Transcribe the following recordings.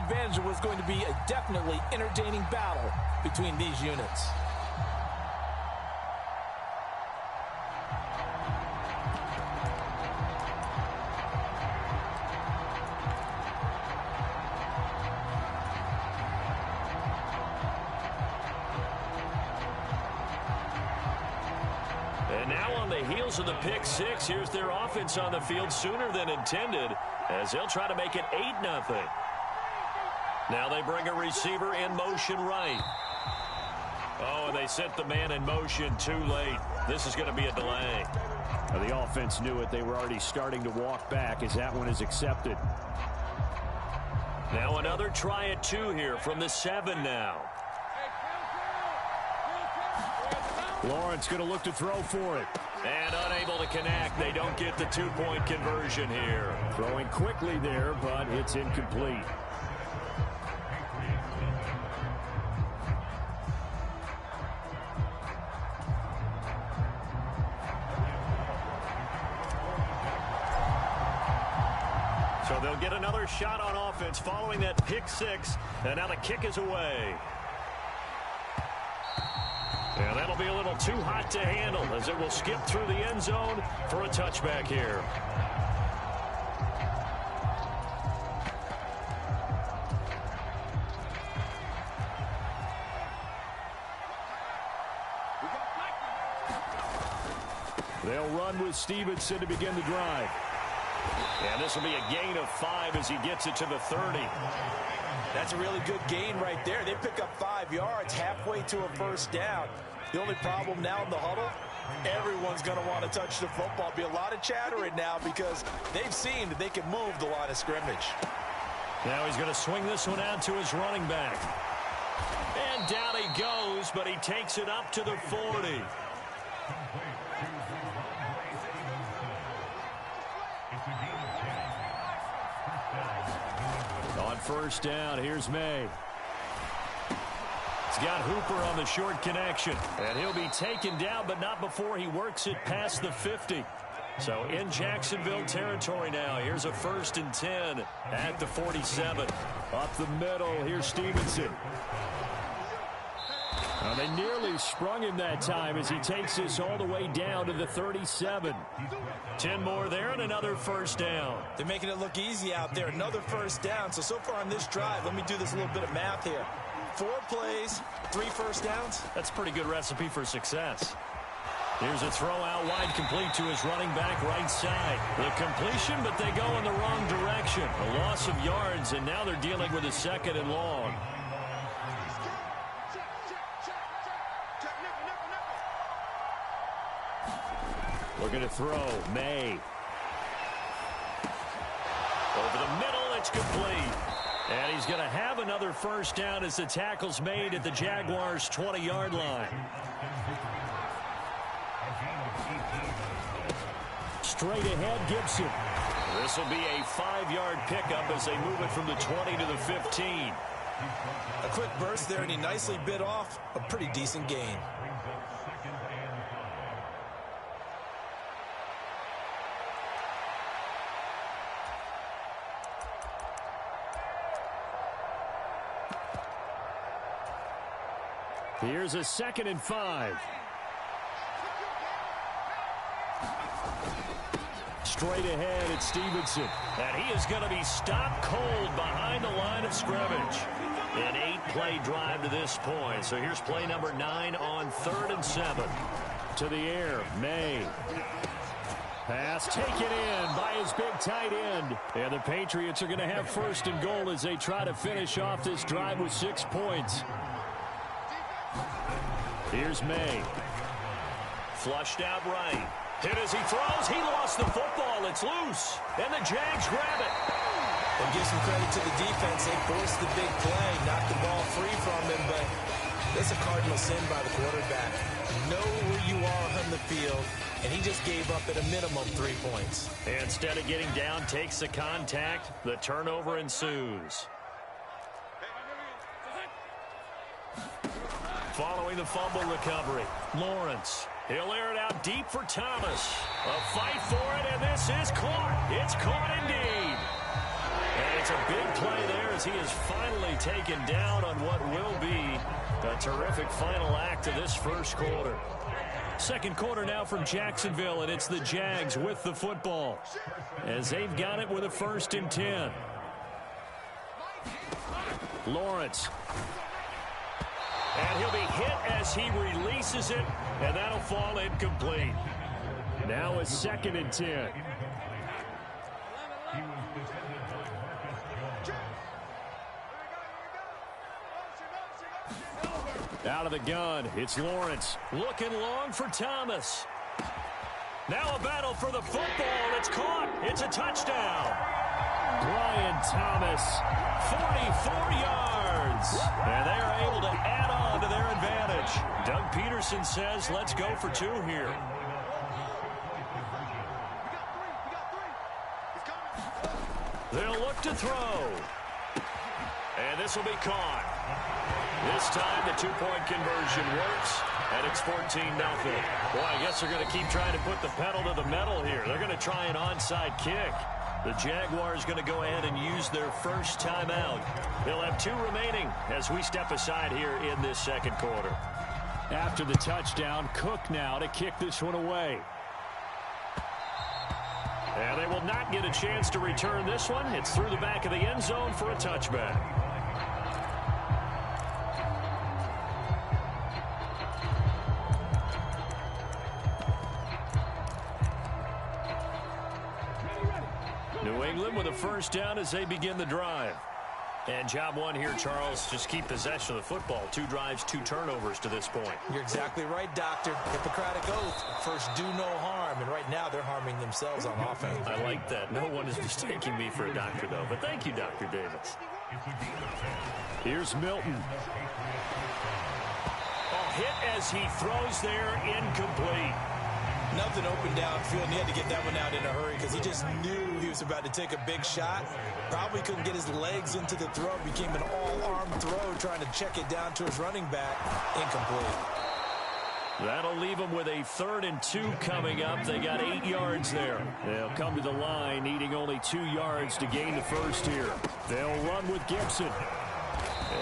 advantage was going to be a definitely entertaining battle between these units. And now on the heels of the pick six, here's their offense on the field sooner than intended as they'll try to make it 8-0. Now they bring a receiver in motion right. Oh, and they sent the man in motion too late. This is going to be a delay. Well, the offense knew it. They were already starting to walk back as that one is accepted. Now another try at 2 here from the 7 now. Lawrence going to look to throw for it. And unable to connect. They don't get the 2-point conversion here. Throwing quickly there, but it's incomplete. So they'll get another shot on offense following that pick six. And now the kick is away. And that'll be a little too hot to handle as it will skip through the end zone for a touchback here. They'll run with Stevenson to begin the drive. And this will be a gain of 5 as he gets it to the 30. That's a really good gain right there. They pick up 5 yards halfway to a first down. The only problem now in the huddle, everyone's going to want to touch the football. Be a lot of chattering now because they've seen that they can move the line of scrimmage. Now he's going to swing this one out to his running back. And down he goes, but he takes it up to the 40. On first down, here's May. He's got Hooper on the short connection. And he'll be taken down, but not before he works it past the 50. So in Jacksonville territory now. Here's a 1st and 10 at the 47. Up the middle, here's Stevenson. Well, they nearly sprung him that time as he takes this all the way down to the 37. 10 more there and another first down. They're making it look easy out there. Another first down. So far on this drive, let me do this little bit of math here. 4 plays, 3 first downs. That's a pretty good recipe for success. Here's a throw out wide, complete to his running back right side. The completion, but they go in the wrong direction. A loss of yards, and now they're dealing with a 2nd and long. Looking to throw, May. Over the middle, it's complete. And he's going to have another first down as the tackle's made at the Jaguars' 20-yard line. Straight ahead, Gibson. This will be a 5-yard pickup as they move it from the 20 to the 15. A quick burst there, and he nicely bit off a pretty decent gain. Here's a 2nd and 5. Straight ahead, it's Stevenson. And he is going to be stopped cold behind the line of scrimmage. An 8-play drive to this point. So here's play number 9 on 3rd and 7. To the air, May. Pass taken in by his big tight end. And the Patriots are going to have 1st and goal as they try to finish off this drive with 6 points. Here's May. Flushed out right. Hit as he throws. He lost the football. It's loose. And the Jags grab it. And give some credit to the defense. They forced the big play, knocked the ball free from him, but that's a cardinal sin by the quarterback. Know where you are on the field, and he just gave up at a minimum 3 points. And instead of getting down, takes the contact. The turnover ensues. Following the fumble recovery, Lawrence. He'll air it out deep for Thomas. A fight for it, and this is caught. It's caught indeed. And it's a big play there as he is finally taken down on what will be a terrific final act of this first quarter. Second quarter now from Jacksonville, and it's the Jags with the football as they've got it with a 1st and 10. Lawrence. And he'll be hit as he releases it, and that'll fall incomplete. Now a 2nd and 10. Out of the gun, it's Lawrence. Looking long for Thomas. Now a battle for the football. It's caught. It's a touchdown. Brian Thomas, 44 yards. And they are able to add on to their advantage. Doug Peterson says, let's go for 2 here. They'll look to throw. And this will be caught. This time the 2-point conversion works, and it's 14-0. Boy, I guess they're going to keep trying to put the pedal to the metal here. They're going to try an onside kick. The Jaguars going to go ahead and use their first timeout. They'll have 2 remaining as we step aside here in this second quarter. After the touchdown, Cook now to kick this one away. And they will not get a chance to return this one. It's through the back of the end zone for a touchback. New England with a first down as they begin the drive. And job one here, Charles, just keep possession of the football. 2 drives, 2 turnovers to this point. You're exactly right, Doctor. Hippocratic oath. First, do no harm. And right now, they're harming themselves on offense. I like that. No one is mistaking me for a doctor, though. But thank you, Dr. Davis. Here's Milton. Hit as he throws there, incomplete. Nothing open downfield, and he had to get that one out in a hurry because he just knew he was about to take a big shot. Probably couldn't get his legs into the throw. Became an all-arm throw trying to check it down to his running back. Incomplete. That'll leave them with a 3rd and 2 coming up. They got 8 yards there. They'll come to the line needing only 2 yards to gain the first here. They'll run with Gibson.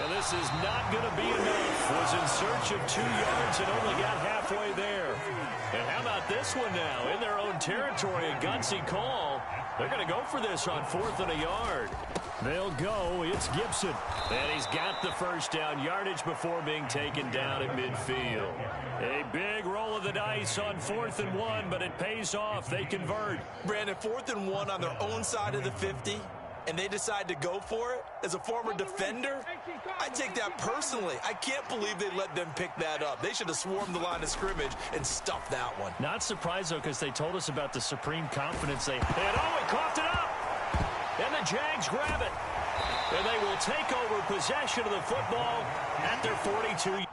And this is not going to be enough. Was in search of 2 yards and only got halfway there. And how about this one now? In their own territory, a gutsy call. They're going to go for this on 4th and a yard. They'll go. It's Gibson. And he's got the first down, yardage before being taken down at midfield. A big roll of the dice on 4th and 1, but it pays off. They convert. Brandon, 4th and 1 on their own side of the 50. And they decide to go for it. As a former defender, I take that personally. I can't believe they let them pick that up. They should have swarmed the line of scrimmage and stuffed that one. Not surprised, though, because they told us about the supreme confidence they had. Oh, and coughed it up. And the Jags grab it. And they will take over possession of the football at their 42.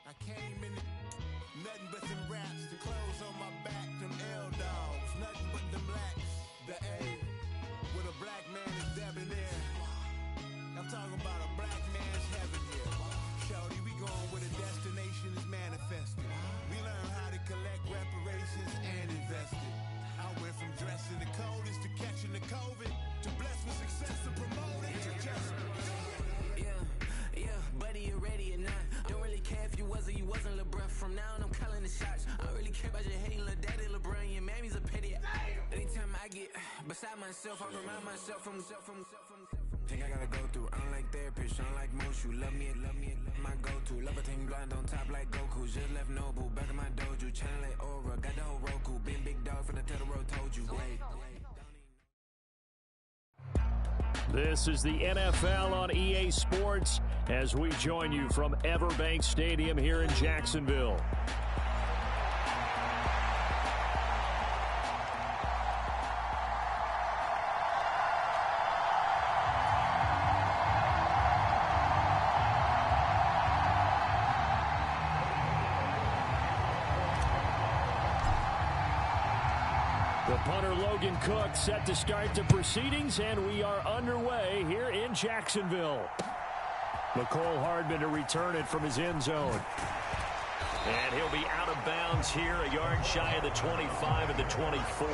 I came in nothing but them raps, the clothes on my back, them L-dogs, nothing but them blacks, the A, with a black man is debonair. I'm talking about a black man's heaven here. Shorty, we going where the destination is manifested. We learn how to collect reparations and invest it. I went from dressing the coldest to catching the COVID, to blessed with success and promoting to just... Yeah, buddy, you ready or not? Don't really care if you was or you wasn't LeBron. From now on, I'm calling the shots. I don't really care about your hating little daddy LeBron. Your mammy's a pity. Anytime I get beside myself, I remind myself from think I gotta go through. I don't like therapists, I don't like most. You love me, my go-to. Love a thing blind on top like Goku. Just left Noble, back in my dojo. Channel like Aura, got the whole Roku. Been big dog from the Tether Road, told you. Wait. This is the NFL on EA Sports as we join you from Everbank Stadium here in Jacksonville. The punter Logan Cook set to start the proceedings, and we are underway here in Jacksonville. McCole Hardman to return it from his end zone. And he'll be out of bounds here, a yard shy of the 25 and the 24.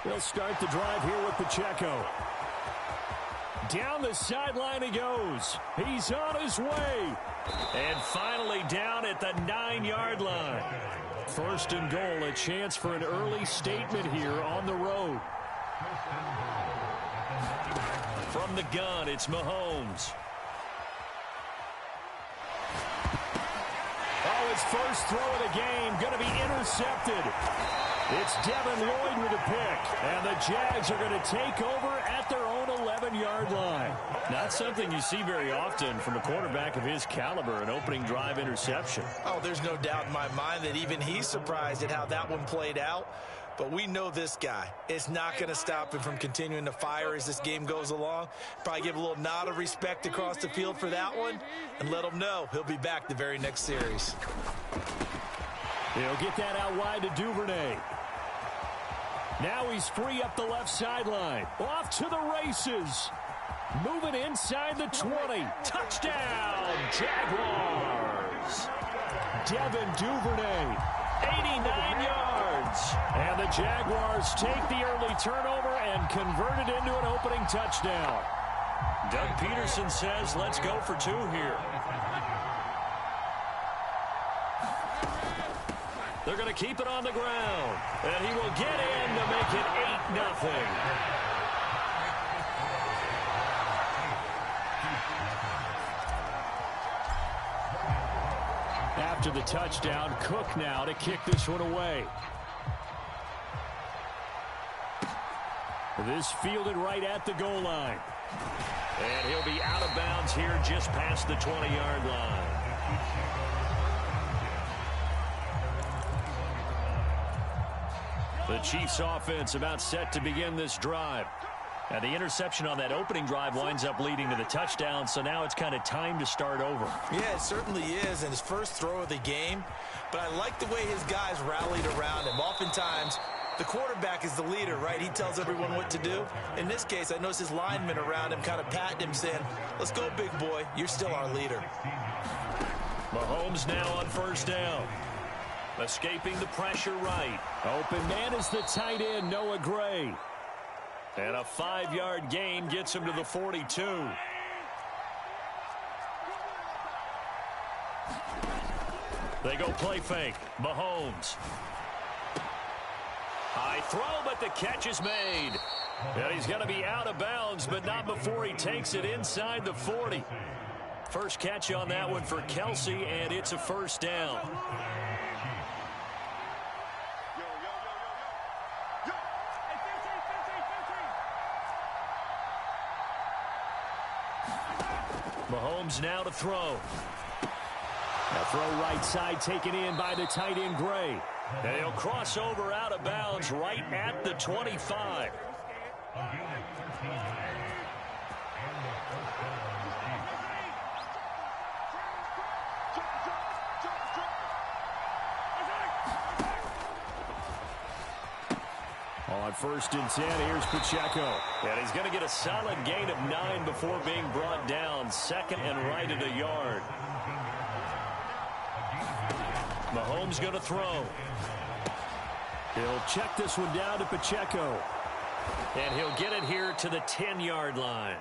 They'll start the drive here with Pacheco. Down the sideline he goes. He's on his way. And finally down at the 9-yard line. First and goal, a chance for an early statement here on the road. From the gun, it's Mahomes. Oh, his first throw of the game going to be intercepted. It's Devin Lloyd with a pick, and the Jags are going to take over at their own 11-yard line. Not something you see very often from a quarterback of his caliber, an opening drive interception. Oh, there's no doubt in my mind that even he's surprised at how that one played out. But we know this guy. It's not going to stop him from continuing to fire as this game goes along. Probably give a little nod of respect across the field for that one and let him know he'll be back the very next series. He'll get that out wide to Duvernay. Now he's free up the left sideline. Off to the races. Moving inside the 20. Touchdown, Jaguars. Devin Duvernay, 89 yards. And the Jaguars take the early turnover and convert it into an opening touchdown. Doug Peterson says, let's go for 2 here. They're going to keep it on the ground. And he will get in to make it 8-0. After the touchdown, Cook now to kick this one away. This fielded right at the goal line. And he'll be out of bounds here just past the 20-yard line. The Chiefs offense about set to begin this drive. Now the interception on that opening drive winds up leading to the touchdown, so now it's kind of time to start over. Yeah, it certainly is, and his first throw of the game. But I like the way his guys rallied around him. Oftentimes, the quarterback is the leader, right? He tells everyone what to do. In this case, I noticed his linemen around him kind of patting him, saying, let's go, big boy. You're still our leader. Mahomes now on first down. Escaping the pressure right. Open man is the tight end, Noah Gray. And a 5-yard gain gets him to the 42. They go play fake. Mahomes. High throw, but the catch is made. And he's going to be out of bounds, but not before he takes it inside the 40. First catch on that one for Kelsey, and it's a first down. Mahomes now to throw. A throw right side taken in by the tight end Gray. And he'll cross over out of bounds right at the 25. On first and 10, here's Pacheco. And he's going to get a solid gain of 9 before being brought down. Second and right at a yard. Mahomes going to throw. He'll check this one down to Pacheco. And he'll get it here to the 10-yard line.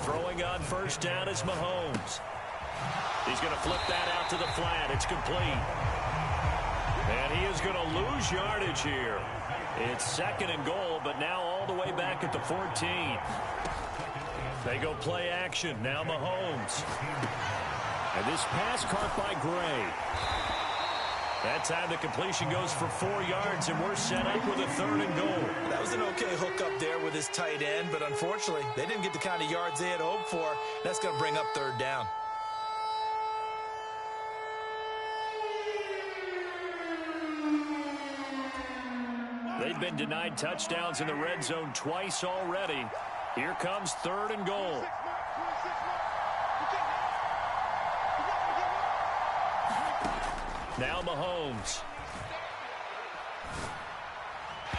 Throwing on first down is Mahomes. He's going to flip that out to the flat. It's complete. And he is going to lose yardage here. It's 2nd and goal, but now all the way back at the 14. They go play action. Now Mahomes. And this pass caught by Gray. That time the completion goes for 4 yards, and we're set up with a 3rd and goal. That was an okay hook up there with his tight end, but unfortunately, they didn't get the kind of yards they had hoped for. That's going to bring up 3rd down. They've been denied touchdowns in the red zone twice already. Here comes 3rd and goal. Now Mahomes.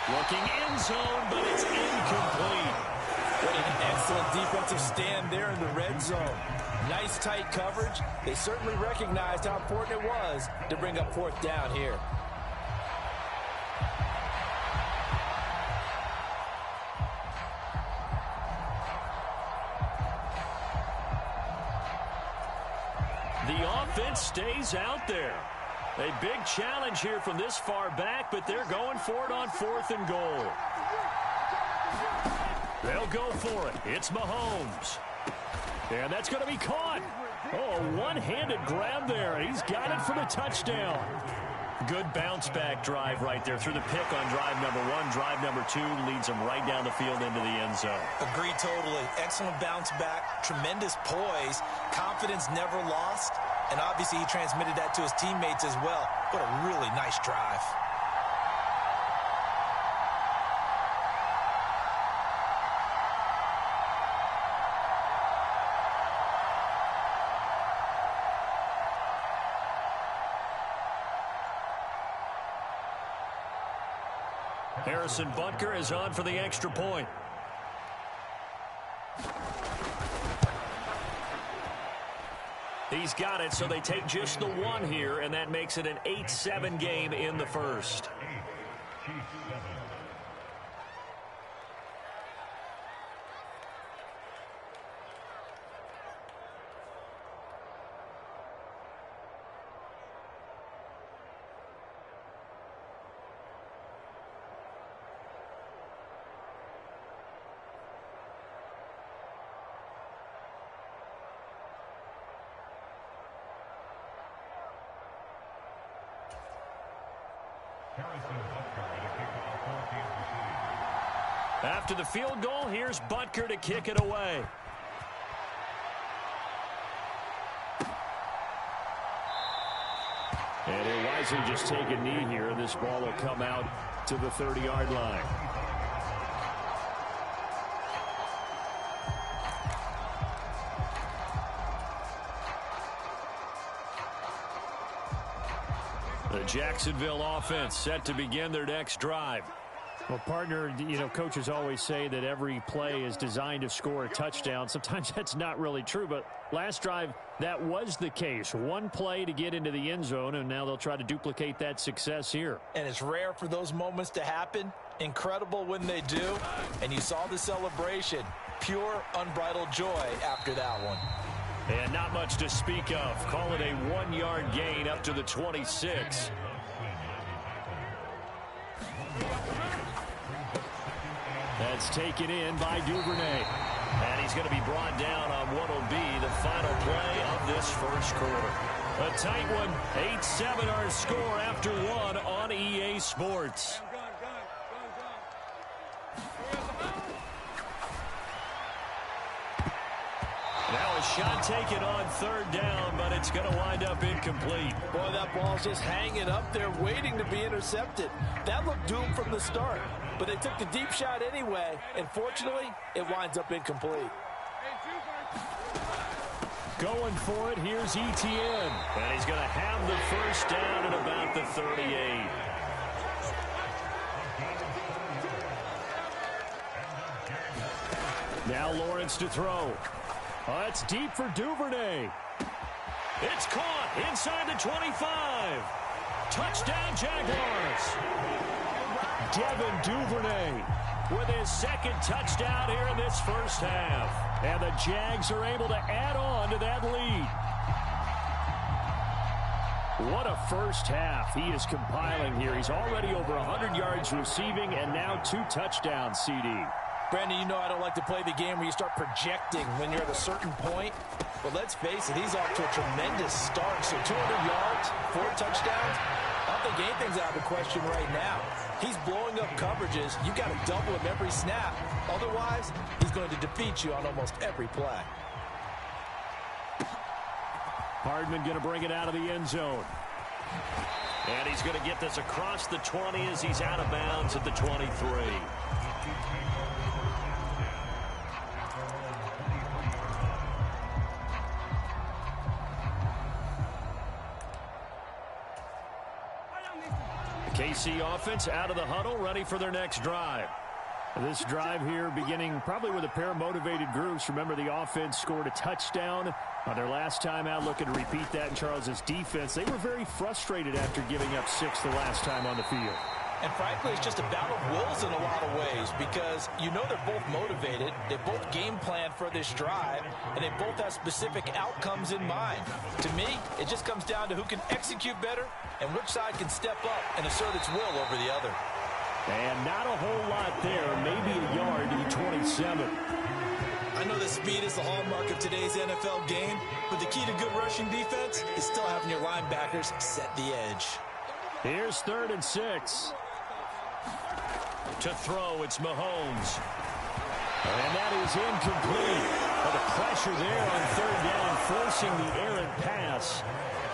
Looking end zone, but it's incomplete. What an excellent defensive stand there in the red zone. Nice tight coverage. They certainly recognized how important it was to bring up 4th down here. The offense stays out there. A big challenge here from this far back, but they're going for it on 4th and goal. They'll go for it. It's Mahomes. And that's going to be caught. Oh, one-handed grab there. He's got it for the touchdown. Good bounce-back drive right there through the pick on drive number 1. Drive number 2 leads them right down the field into the end zone. Agree totally. Excellent bounce back. Tremendous poise. Confidence never lost. And obviously he transmitted that to his teammates as well. What a really nice drive. Harrison Butker is on for the extra point. He's got it, so they take just the 1 here, and that makes it an 8-7 game in the first. After the field goal, here's Butker to kick it away. And he'll wisely just take a knee here. This ball will come out to the 30-yard line. The Jacksonville offense set to begin their next drive. Well, partner, you know, coaches always say that every play is designed to score a touchdown. Sometimes that's not really true, but last drive, that was the case. One play to get into the end zone, and now they'll try to duplicate that success here. And it's rare for those moments to happen. Incredible when they do. And you saw the celebration. Pure, unbridled joy after that one. And not much to speak of. Call it a 1-yard gain up to the 26. That's taken in by Duvernay. And he's going to be brought down on what will be the final play of this first quarter. A tight one. 8-7 our score after 1 on EA Sports. Now a shot taken on 3rd down, but it's going to wind up incomplete. Boy, that ball's just hanging up there waiting to be intercepted. That looked doomed from the start. But they took the deep shot anyway, and fortunately, it winds up incomplete. Going for it, here's Etienne. And he's going to have the first down at about the 38. Now Lawrence to throw. Oh, that's deep for Duvernay. It's caught inside the 25. Touchdown, Jaguars. Devin Duvernay with his 2nd touchdown here in this first half. And the Jags are able to add on to that lead. What a first half he is compiling here. He's already over 100 yards receiving and now 2 touchdowns, CD. Brandon, you know I don't like to play the game where you start projecting when you're at a certain point. But let's face it, he's off to a tremendous start. So 200 yards, 4 touchdowns. I don't think anything's out of the question right now. He's blowing up coverages. You got to double him every snap. Otherwise, he's going to defeat you on almost every play. Hardman going to bring it out of the end zone. And he's going to get this across the 20 as he's out of bounds at the 23. KC offense out of the huddle, ready for their next drive. This drive here beginning probably with a pair of motivated groups. Remember, the offense scored a touchdown on their last time out, looking to repeat that in Charles's defense. They were very frustrated after giving up 6 the last time on the field. And frankly, it's just a battle of wills in a lot of ways because you know they're both motivated, they both game plan for this drive, and they both have specific outcomes in mind. To me, it just comes down to who can execute better and which side can step up and assert its will over the other. And not a whole lot there, maybe a yard to the 27. I know that speed is the hallmark of today's NFL game, but the key to good rushing defense is still having your linebackers set the edge. Here's 3rd and 6. To throw, it's Mahomes. And that is incomplete. But the pressure there on 3rd down, forcing the errant pass.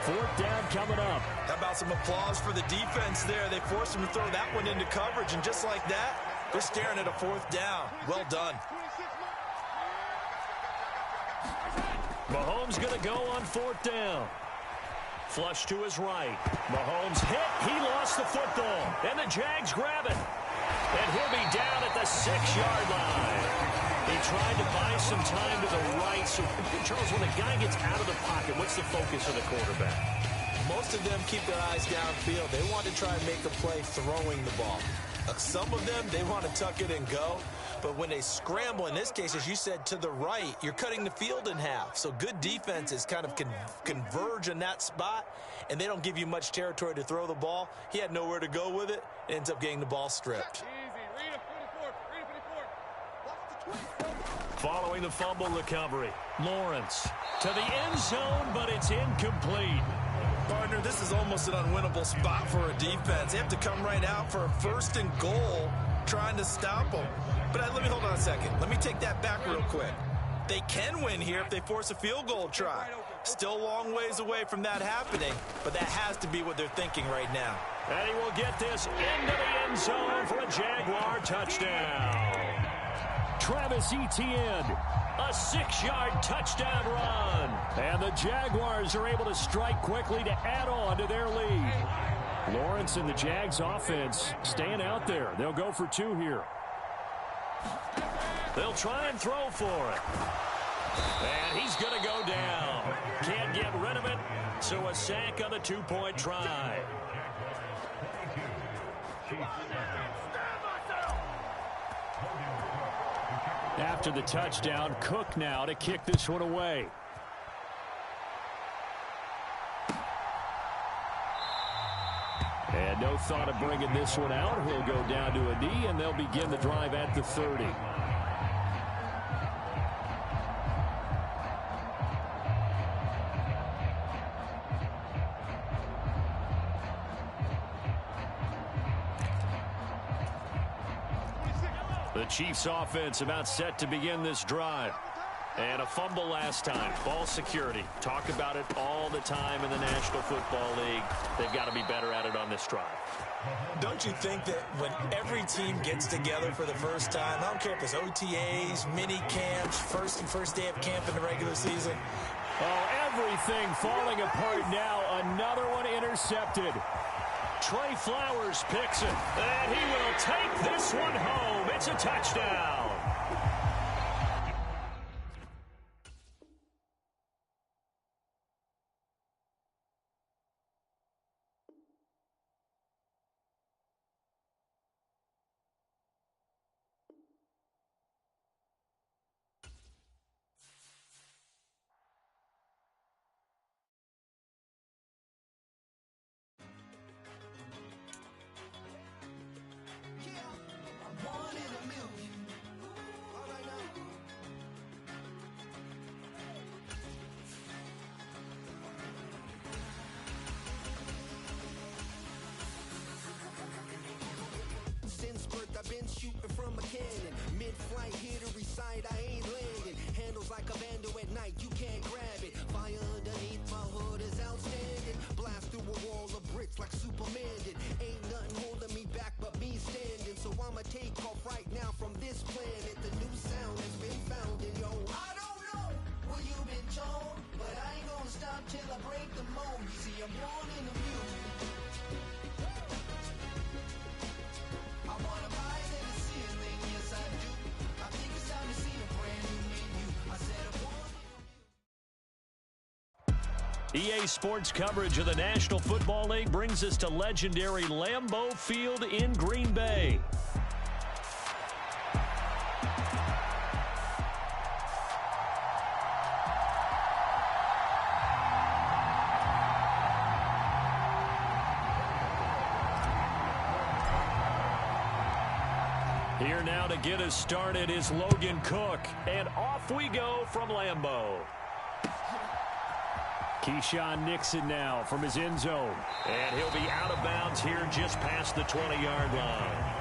4th down coming up. How about some applause for the defense there? They forced him to throw that one into coverage, and just like that, they're staring at a 4th down. Well done. Mahomes going to go on 4th down. Flush to his right. Mahomes hit. He lost the football. And the Jags grab it. And he'll be down at the 6-yard line. He tried to buy some time to the right. So, Charles, when a guy gets out of the pocket, what's the focus of the quarterback? Most of them keep their eyes downfield. They want to try and make a play throwing the ball. Some of them, they want to tuck it and go. But when they scramble, in this case, as you said, to the right, you're cutting the field in half. So good defenses kind of converge in that spot, and they don't give you much territory to throw the ball. He had nowhere to go with it. Ends up getting the ball stripped. Following the fumble recovery, Lawrence to the end zone, but it's incomplete. Partner, this is almost an unwinnable spot for a defense. They have to come right out for a 1st and goal trying to stop them. But let me hold on a second. Let me take that back real quick. They can win here if they force a field goal try. Still a long ways away from that happening, but that has to be what they're thinking right now. And he will get this into the end zone for a Jaguar touchdown. Travis Etienne. A 6-yard touchdown run. And the Jaguars are able to strike quickly to add on to their lead. Lawrence and the Jags offense staying out there. They'll go for 2 here. They'll try and throw for it. And he's going to go down. Can't get rid of it. So a sack on the 2-point try. After the touchdown, Cook now to kick this one away. And no thought of bringing this one out. He'll go down to a knee, and they'll begin the drive at the 30. The Chiefs offense about set to begin this drive. And a fumble last time. Ball security. Talk about it all the time in the National Football League. They've got to be better at it on this drive. Don't you think that when every team gets together for the first time, I don't care if it's OTAs, mini camps, first day of camp in the regular season. Oh, everything falling apart now. Another one intercepted. Trey Flowers picks it. And he will take this one home. It's a touchdown. EA Sports coverage of the National Football League brings us to legendary Lambeau Field in Green Bay. Here now to get us started is Logan Cook. And off we go from Lambeau. Keyshawn Nixon now from his end zone. And he'll be out of bounds here just past the 20-yard line.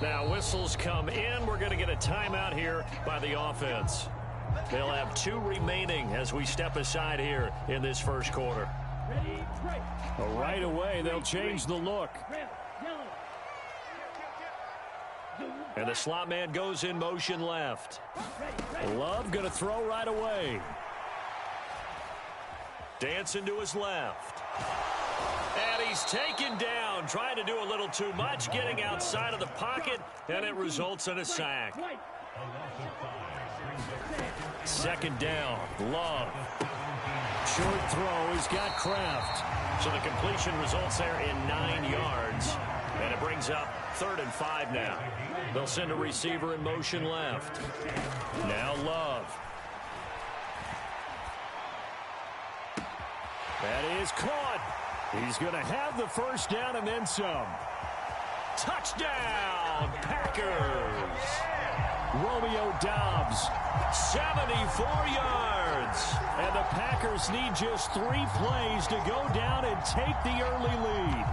Now whistles come in. We're going to get a timeout here by the offense. They'll have 2 remaining as we step aside here in this first quarter. Right away, they'll change the look. And the slot man goes in motion left. Love going to throw right away. Dancing to his left. And he's taken down, trying to do a little too much, getting outside of the pocket, and it results in a sack. Second down, Love. Short throw, he's got Kraft. So the completion results there in 9 yards, and it brings up 3rd and 5 now. They'll send a receiver in motion left. Now Love. That is caught. He's going to have the first down and then some. Touchdown, Packers. Romeo Doubs, 74 yards. And the Packers need just 3 plays to go down and take the early lead.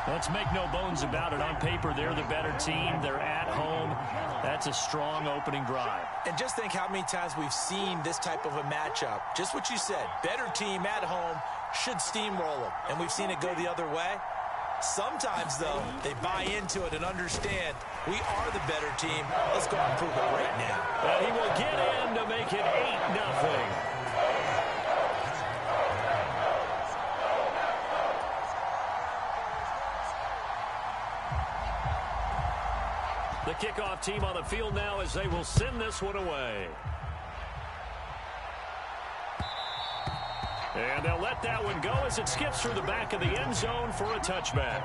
Let's make no bones about it. On paper, they're the better team. They're at home. That's a strong opening drive. And just think how many times we've seen this type of a matchup. Just what you said, better team at home should steamroll them. And we've seen it go the other way. Sometimes, though, they buy into it and understand we are the better team. Let's go and prove it right now. He will get in to make it 8-0. The kickoff team on the field now as they will send this one away. And they'll let that one go as it skips through the back of the end zone for a touchback.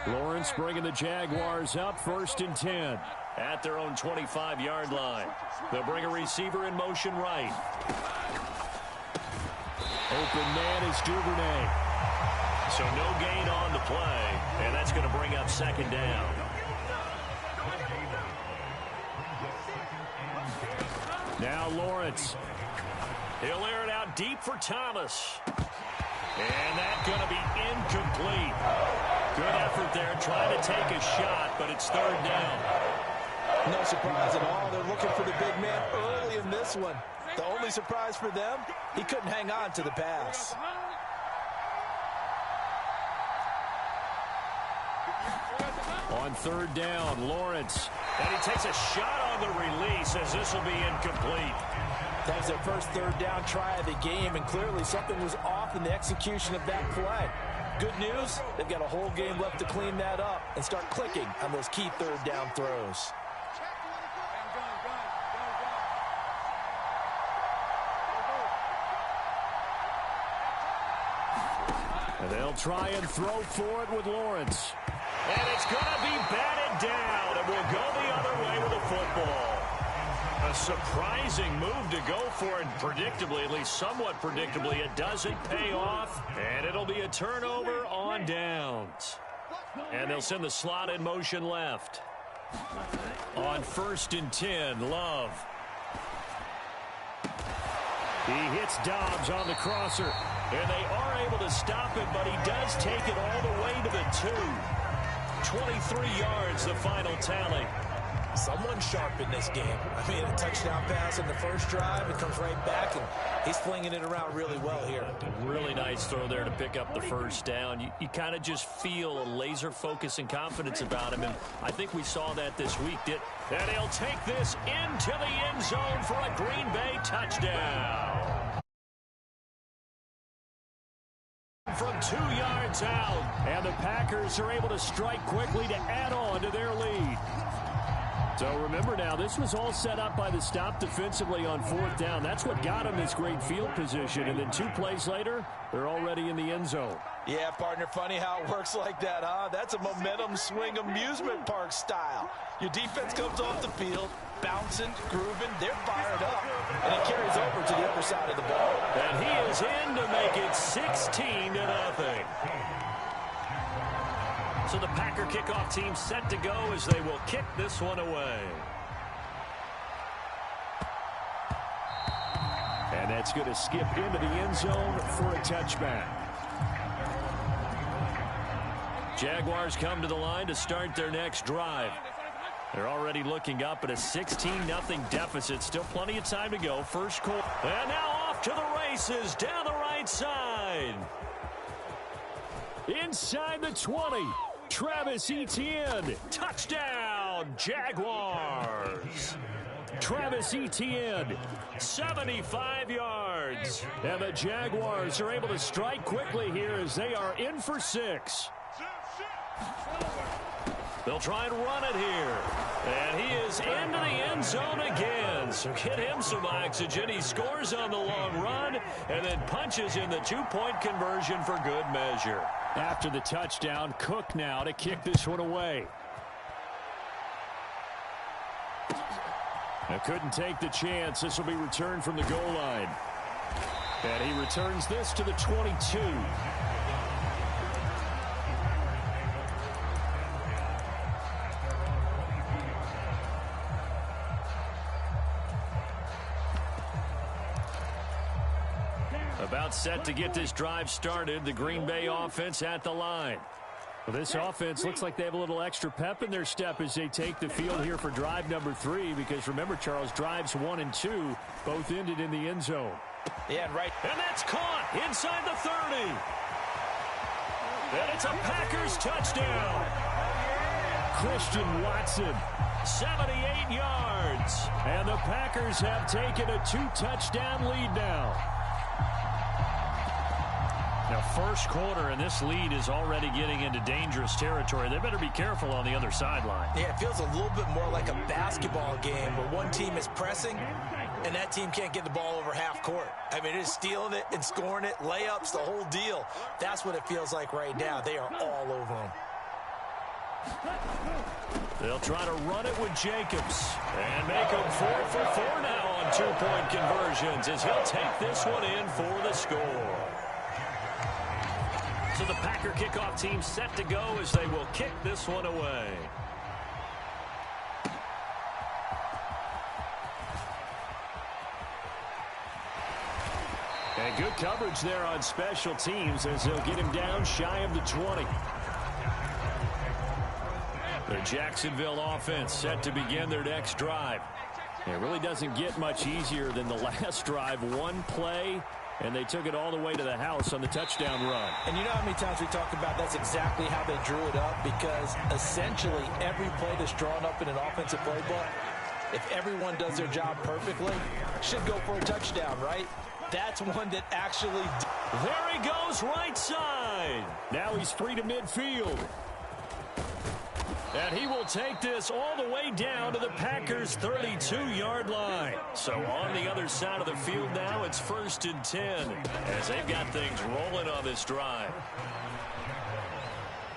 Lawrence bringing the Jaguars up 1st and 10 at their own 25-yard line. They'll bring a receiver in motion right. Open man is Duvernay. So no gain on the play, and that's going to bring up 2nd down. Now Lawrence. He'll air it out deep for Thomas. And that's going to be incomplete. Good effort there, trying to take a shot, but it's 3rd down. No surprise at all. They're looking for the big man early in this one. The only surprise for them, he couldn't hang on to the pass. On 3rd down, Lawrence. And he takes a shot on the release as this will be incomplete. That was their first 3rd down try of the game, and clearly something was off in the execution of that play. Good news, they've got a whole game left to clean that up and start clicking on those key 3rd down throws. And they'll try and throw for it with Lawrence. And it's going to be batted down, and we'll go the other way with the football. A surprising move to go for it. Predictably, at least somewhat predictably, it doesn't pay off. And it'll be a turnover on downs. And they'll send the slot in motion left. On 1st and 10, Love. He hits Dobbs on the crosser. And they are able to stop it, but he does take it all the way to the 2. 23 yards, the final tally. Someone sharp in this game. I mean, a touchdown pass in the first drive. It comes right back, and he's flinging it around really well here. Really nice throw there to pick up the first down. You kind of just feel a laser focus and confidence about him, and I think we saw that this week. And he'll take this into the end zone for a Green Bay touchdown. From 2 yards out. And the Packers are able to strike quickly to add on to their lead. So remember now, this was all set up by the stop defensively on 4th down. That's what got them this great field position. And then 2 plays later, they're already in the end zone. Yeah, partner, funny how it works like that, huh? That's a momentum swing amusement park style. Your defense comes off the field, bouncing, grooving, they're fired up, and it carries over to the other side of the ball. And he is in to make it 16-0. So the Packer kickoff team set to go as they will kick this one away. And that's going to skip into the end zone for a touchback. Jaguars come to the line to start their next drive. They're already looking up at a 16-0 deficit. Still plenty of time to go. First quarter. And now off to the races down the right side. Inside the 20. Travis Etienne. Touchdown, Jaguars. Travis Etienne. 75 yards. And the Jaguars are able to strike quickly here as they are in for 6. They'll try and run it here. And he is into the end zone again. So get him some oxygen. He scores on the long run and then punches in the 2-point conversion for good measure. After the touchdown, Cook now to kick this one away. Now couldn't take the chance. This will be returned from the goal line. And he returns this to the 22. About set to get this drive started. The Green Bay offense at the line. Well, this offense looks like they have a little extra pep in their step as they take the field here for drive number 3. Because remember, Charles, drives 1 and 2 both ended in the end zone. Yeah, right. And that's caught inside the 30. And it's a Packers touchdown. Christian Watson. 78 yards. And the Packers have taken a 2-touchdown lead now. Now, first quarter, and this lead is already getting into dangerous territory. They better be careful on the other sideline. Yeah, it feels a little bit more like a basketball game where one team is pressing and that team can't get the ball over half court. I mean, it is stealing it and scoring it, layups, the whole deal. That's what it feels like right now. They are all over them. They'll try to run it with Jacobs and make them 4 for 4 now on 2-point conversions as he'll take this one in for the score. So the Packer kickoff team set to go as they will kick this one away. And good coverage there on special teams as they'll get him down shy of the 20. The Jacksonville offense set to begin their next drive. It really doesn't get much easier than the last drive. One play, and they took it all the way to the house on the touchdown run. And you know how many times we talk about that's exactly how they drew it up, because essentially every play that's drawn up in an offensive playbook, if everyone does their job perfectly, should go for a touchdown, right? That's one that actually... There he goes right side. Now he's free to midfield. And he will take this all the way down to the Packers' 32-yard line. So on the other side of the field now, it's 1st and 10 as they've got things rolling on this drive.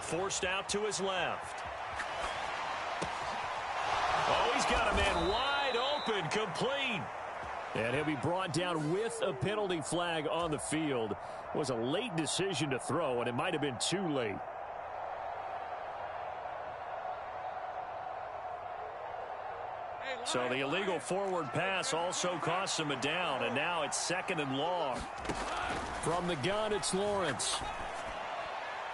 Forced out to his left. Oh, he's got a man wide open, complete. And he'll be brought down with a penalty flag on the field. It was a late decision to throw, and it might have been too late. So the illegal forward pass also costs him a down, and now it's 2nd and long. From the gun, it's Lawrence.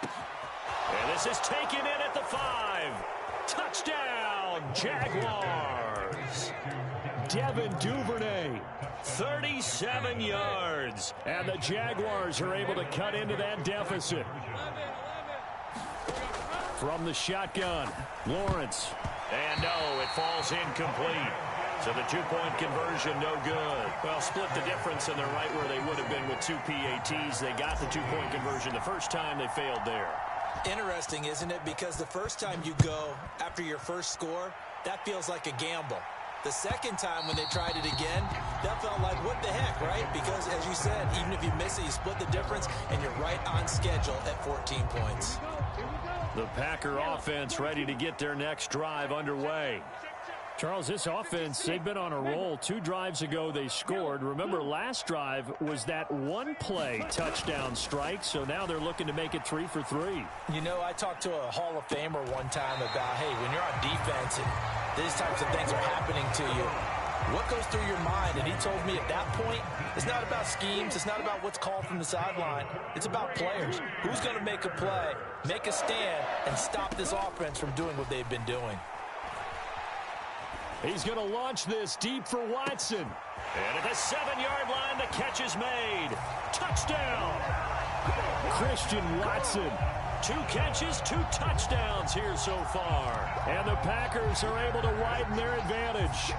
And this is taken in at the 5. Touchdown, Jaguars. Devin Duvernay. 37 yards. And the Jaguars are able to cut into that deficit. From the shotgun, Lawrence. And no, it falls incomplete. So the 2-point conversion, no good. Well, split the difference, and they're right where they would have been with 2 PATs. They got the 2-point conversion the first time. They failed there. Interesting, isn't it? Because the first time you go after your first score, that feels like a gamble. The second time when they tried it again, that felt like, what the heck, right? Because, as you said, even if you miss it, you split the difference, and you're right on schedule at 14 points. The Packer offense ready to get their next drive underway. Charles, this offense, they've been on a roll. 2 drives ago, they scored. Remember, last drive was that one-play touchdown strike, so now they're looking to make it 3 for 3. You know, I talked to a Hall of Famer one time about, hey, when you're on defense and these types of things are happening to you, what goes through your mind? And he told me at that point, it's not about schemes. It's not about what's called from the sideline. It's about players. Who's going to make a play, make a stand, and stop this offense from doing what they've been doing? He's going to launch this deep for Watson. And at the 7-yard line, the catch is made. Touchdown! Christian Watson. 2 catches, 2 touchdowns here so far. And the Packers are able to widen their advantage.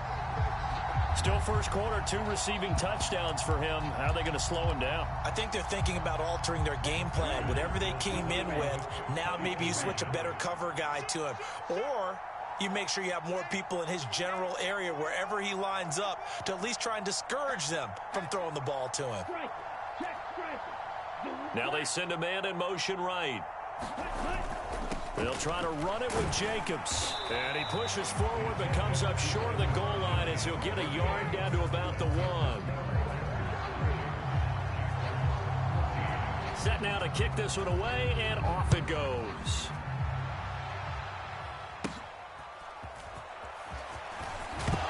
Still first quarter, 2 receiving touchdowns for him. How are they going to slow him down? I think they're thinking about altering their game plan. Whatever they came in with, now maybe you switch a better cover guy to him. Or you make sure you have more people in his general area wherever he lines up to at least try and discourage them from throwing the ball to him. Now they send a man in motion right. They'll try to run it with Jacobs. And he pushes forward but comes up short of the goal line as he'll get a yard down to about the 1. Set now to kick this one away, and off it goes.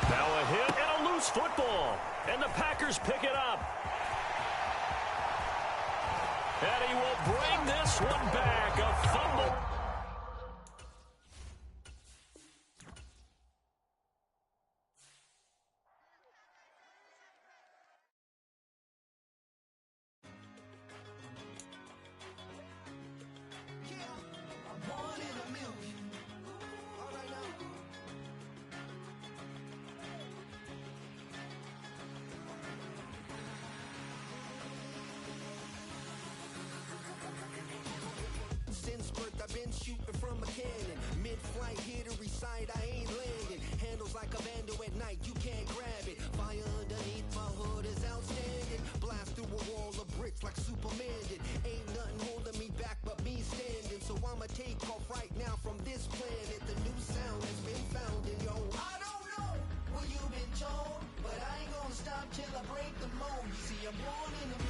Now a hit and a loose football. And the Packers pick it up. And he will bring this one back. A fumble. Since birth, I've been shooting from a cannon. Mid-flight, here to recite, I ain't landing. Handles like a vandal at night, you can't grab it. Fire underneath my hood is outstanding. Blast through a wall of bricks like Superman did. Ain't nothing holding me back but me standing. So I'ma take off right now from this planet. The new sound has been found in yo. I don't know what you've been told, but I ain't gonna stop till I break the mold. You see, I'm born in the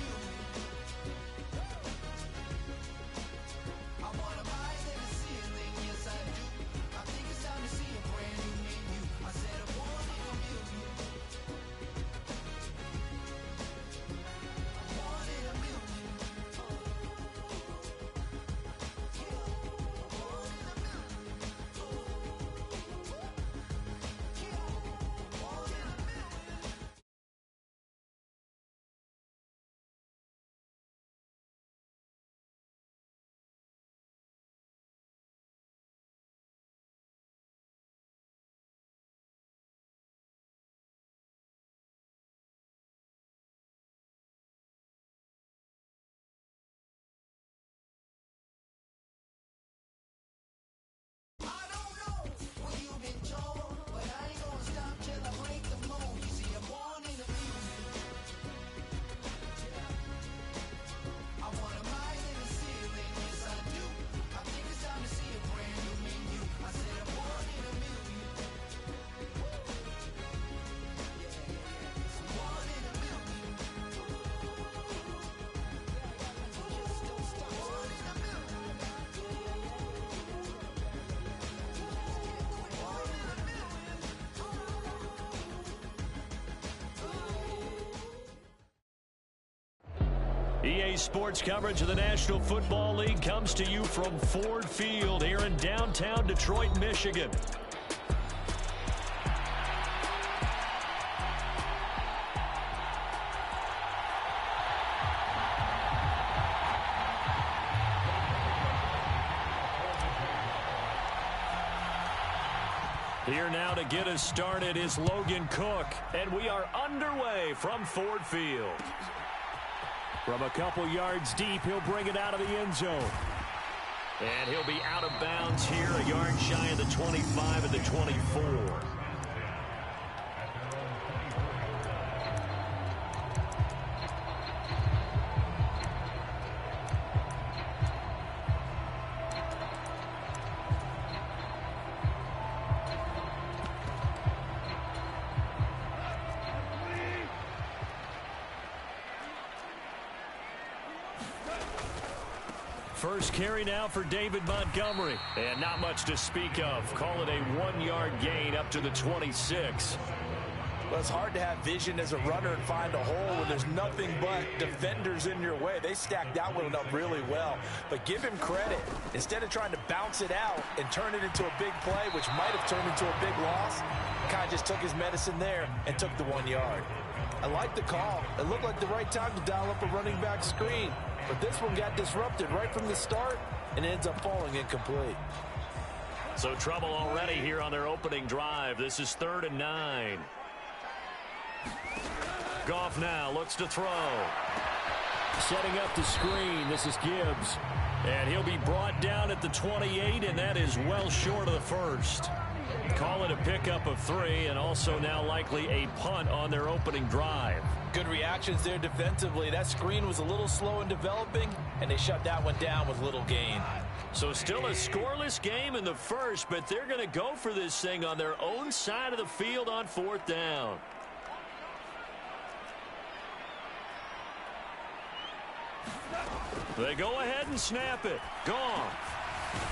EA Sports coverage of the National Football League comes to you from Ford Field here in downtown Detroit, Michigan. Here now to get us started is Logan Cook, and we are underway from Ford Field. From a couple yards deep, he'll bring it out of the end zone. And he'll be out of bounds here, a yard shy of the 25 and the 24. First carry now for David Montgomery. And not much to speak of. Call it a 1-yard gain up to the 26. Well, it's hard to have vision as a runner and find a hole when there's nothing but defenders in your way. They stacked that one up really well. But give him credit. Instead of trying to bounce it out and turn it into a big play, which might have turned into a big loss, kind of just took his medicine there and took the 1 yard. I like the call. It looked like the right time to dial up a running back screen. But this one got disrupted right from the start and ends up falling incomplete. So trouble already here on their opening drive. This is 3rd and 9. Goff now looks to throw. Setting up the screen. This is Gibbs. And he'll be brought down at the 28, and that is well short of the first. Call it a pickup of 3, and also now likely a punt on their opening drive. Good reactions there defensively. That screen was a little slow in developing, and they shut that one down with little gain. So still a scoreless game in the first, but they're going to go for this thing on their own side of the field on 4th down. They go ahead and snap it. Gone.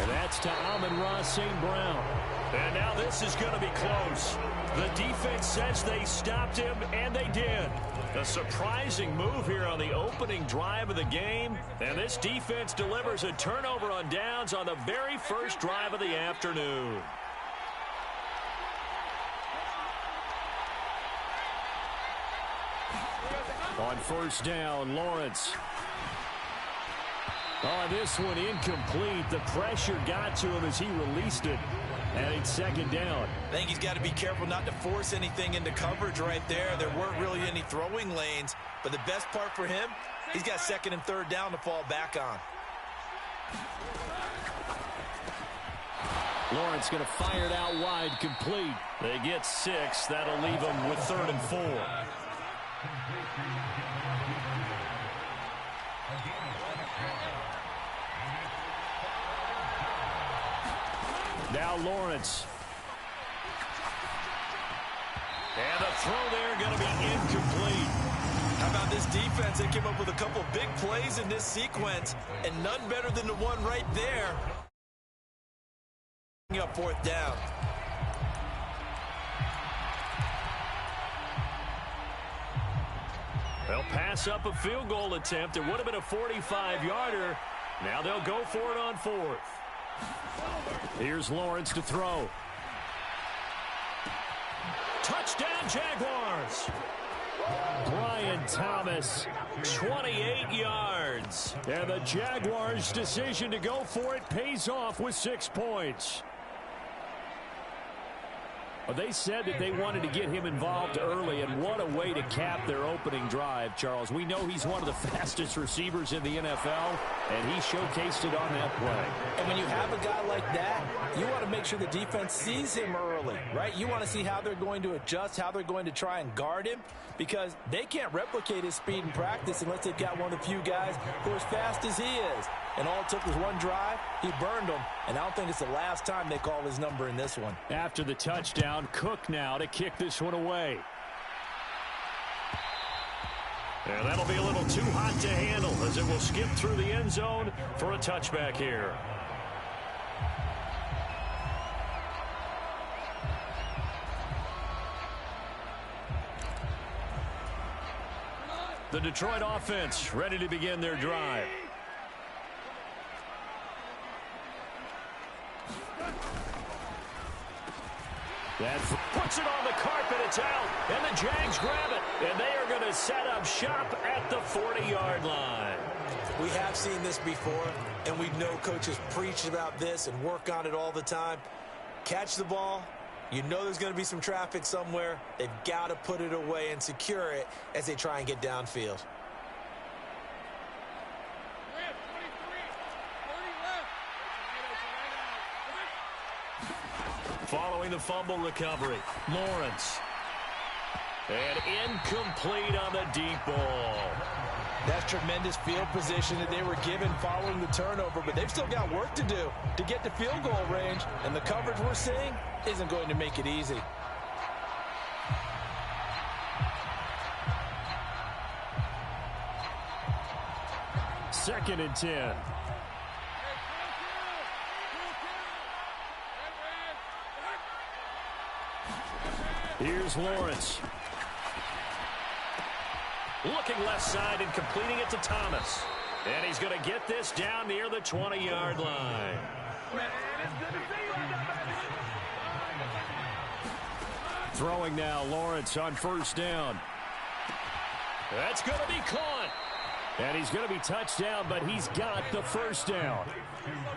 And that's to Amon-Ra St. Brown. And now this is going to be close. The defense says they stopped him, and they did. A surprising move here on the opening drive of the game. And this defense delivers a turnover on downs on the very first drive of the afternoon. On 1st down, Lawrence. Oh, this one incomplete. The pressure got to him as he released it. And it's 2nd down. I think he's got to be careful not to force anything into coverage right there. There weren't really any throwing lanes. But the best part for him, he's got 2nd and 3rd down to fall back on. Lawrence going to fire it out wide, complete. They get 6. That'll leave them with 3rd and 4. Now Lawrence. And the throw there going to be incomplete. How about this defense? They came up with a couple big plays in this sequence, and none better than the one right there. Up 4th down. They'll pass up a field goal attempt. It would have been a 45-yarder. Now they'll go for it on 4th. Here's Lawrence to throw. Touchdown, Jaguars. Brian Thomas, 28 yards. And the Jaguars' decision to go for it pays off with 6 points. Well, they said that they wanted to get him involved early, and what a way to cap their opening drive, Charles. We know he's one of the fastest receivers in the NFL, and he showcased it on that play. And when you have a guy like that, you want to make sure the defense sees him early, right? You want to see how they're going to adjust, how they're going to try and guard him, because they can't replicate his speed in practice unless they've got one of the few guys who are as fast as he is. And all it took was one drive. He burned them, and I don't think it's the last time they call his number in this one. After the touchdown, Cook now to kick this one away. And that'll be a little too hot to handle as it will skip through the end zone for a touchback here. The Detroit offense ready to begin their drive. That puts it on the carpet. It's out. And the Jags grab it. And they are going to set up shop at the 40-yard line. We have seen this before, and we know coaches preach about this and work on it all the time. Catch the ball. You know there's going to be some traffic somewhere. They've got to put it away and secure it as they try and get downfield. Following the fumble recovery, Lawrence. And incomplete on the deep ball. That's tremendous field position that they were given following the turnover, but they've still got work to do to get to field goal range, and the coverage we're seeing isn't going to make it easy. Second and 10. Here's Lawrence. Looking left side and completing it to Thomas. And he's going to get this down near the 20-yard line. Throwing now, Lawrence on first down. That's going to be caught. And he's going to be touched down, but he's got the first down.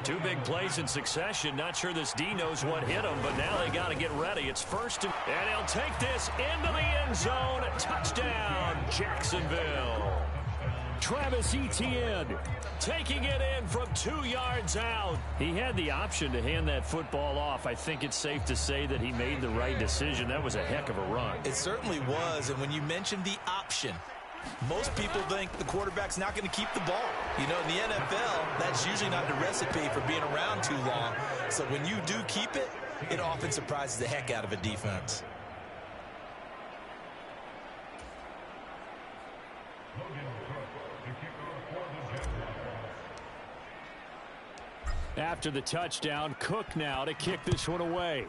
Two big plays in succession. Not sure this D knows what hit him, but now they got to get ready. It's first and he'll take this into the end zone. Touchdown, Jacksonville. Travis Etienne taking it in from 2 yards out. He had the option to hand that football off. I think it's safe to say that he made the right decision. That was a heck of a run. It certainly was, and when you mentioned the option, most people think the quarterback's not going to keep the ball. You know, in the NFL, that's usually not the recipe for being around too long. So when you do keep it, it often surprises the heck out of a defense. After the touchdown, Cook now to kick this one away.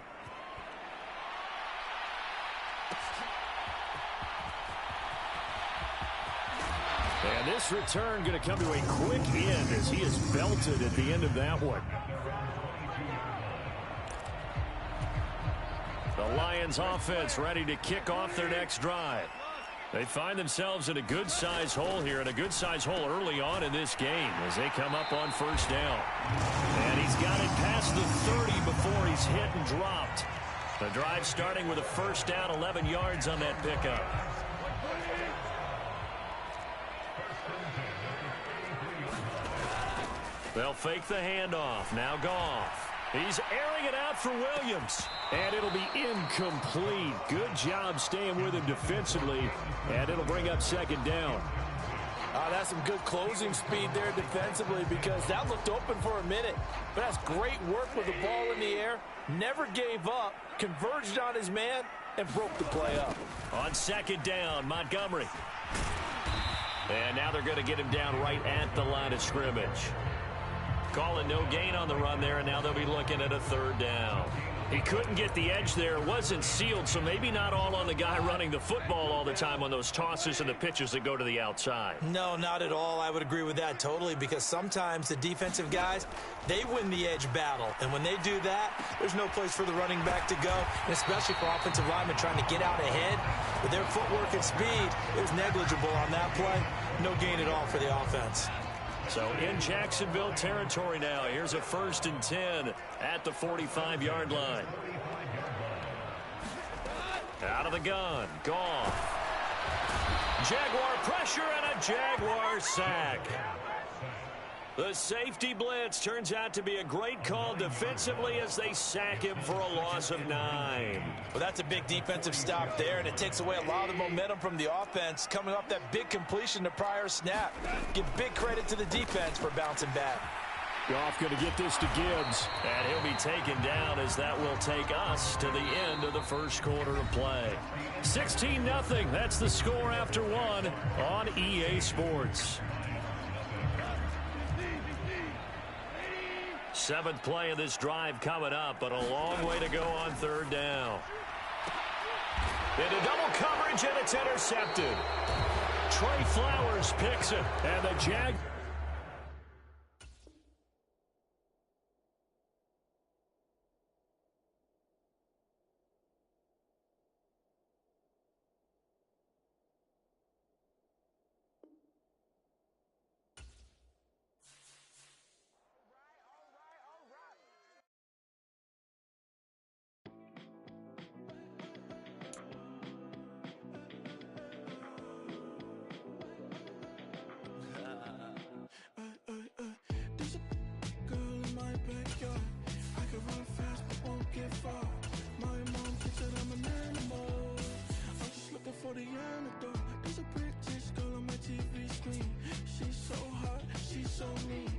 And this return going to come to a quick end as he is belted at the end of that one. The Lions offense ready to kick off their next drive. They find themselves in a good-sized hole here, and a good-sized hole early on in this game as they come up on first down. And he's got it past the 30 before he's hit and dropped. The drive starting with a first down, 11 yards on that pickup. They'll fake the handoff. Now Goff. He's airing it out for Williams. And it'll be incomplete. Good job staying with him defensively. And it'll bring up second down. That's some good closing speed there defensively because that looked open for a minute. But that's great work with the ball in the air. Never gave up. Converged on his man and broke the play up. On second down, Montgomery. And now they're going to get him down right at the line of scrimmage. Calling no gain on the run there, and now they'll be looking at a third down. He couldn't get the edge there. It wasn't sealed, so maybe not all on the guy running the football all the time on those tosses and the pitches that go to the outside. No, not at all. I would agree with that totally because sometimes the defensive guys, they win the edge battle. And when they do that, there's no place for the running back to go, and especially for offensive linemen trying to get out ahead. With their footwork and speed, it was negligible on that play. No gain at all for the offense. So in Jacksonville territory now. Here's a 1st and 10 at the 45-yard line. Out of the gun. Goff. Jaguar pressure and a Jaguar sack. The safety blitz turns out to be a great call defensively as they sack him for a loss of 9. Well, that's a big defensive stop there, and it takes away a lot of the momentum from the offense coming off that big completion the prior snap. Give big credit to the defense for bouncing back. Goff going to get this to Gibbs. And he'll be taken down as that will take us to the end of the first quarter of play. 16-0. That's the score after one on EA Sports. 7th play of this drive coming up, but a long way to go on third down. Into double coverage, and it's intercepted. Trey Flowers picks it. And the Jag... There's a girl in my backyard. I can run fast but won't get far. My mom thinks that I'm an animal. I'm just looking for the antidote. There's a British girl on my TV screen. She's so hot, she's so mean.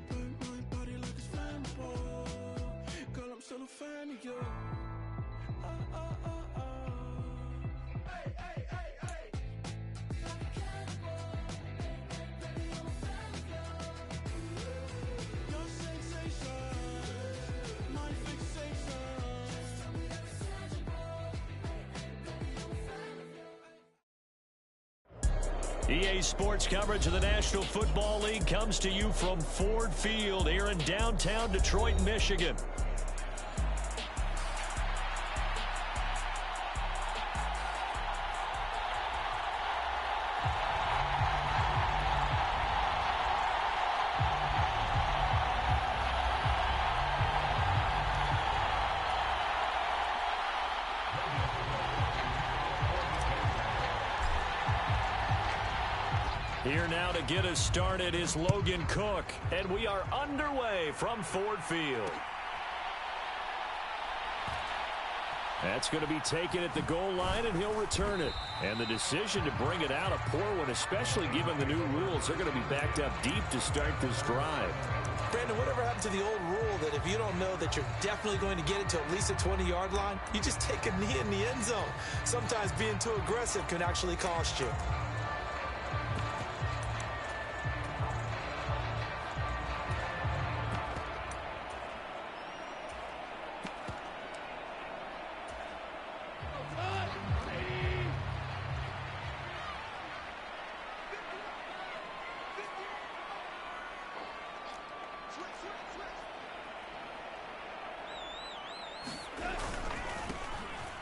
Burn my body like it's flammable. Girl, I'm still a fan of you. Hey, hey, hey, hey. Like a cannibal. Baby, I'm a fan of you. Your sensation, my fixation. Just tell me that it's tangible. Baby, I'm a fan of you. EA Sports coverage of the National Football League comes to you from Ford Field here in downtown Detroit, Michigan. Here now to get us started is Logan Cook, and we are underway from Ford Field. That's going to be taken at the goal line, and he'll return it. And the decision to bring it out, a poor one, especially given the new rules. They're going to be backed up deep to start this drive. Brandon, whatever happened to the old rule that if you don't know that you're definitely going to get it to at least the 20-yard line, you just take a knee in the end zone. Sometimes being too aggressive can actually cost you.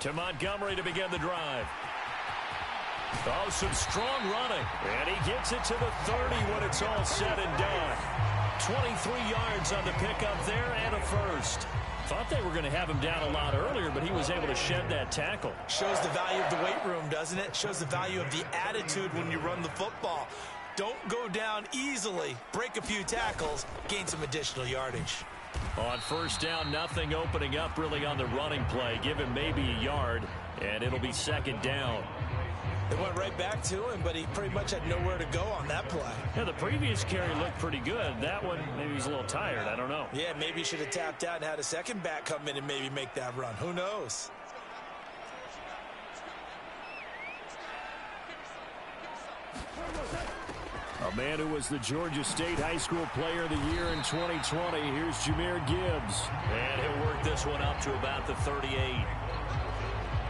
To Montgomery to begin the drive. Oh, some strong running. And he gets it to the 30 when it's all said and done. 23 yards on the pickup there and a first. Thought they were going to have him down a lot earlier, but he was able to shed that tackle. Shows the value of the weight room, doesn't it? Shows the value of the attitude when you run the football. Don't go down easily. Break a few tackles. Gain some additional yardage. On first down, nothing opening up really on the running play. Give him maybe a yard, and it'll be second down. They went right back to him, but he pretty much had nowhere to go on that play. Yeah, the previous carry looked pretty good. That one, maybe he's a little tired. I don't know. Yeah, maybe he should have tapped out and had a second back come in and maybe make that run. Who knows? A man who was the Georgia State High School Player of the Year in 2020. Here's Jahmyr Gibbs. And he'll work this one up to about the 38.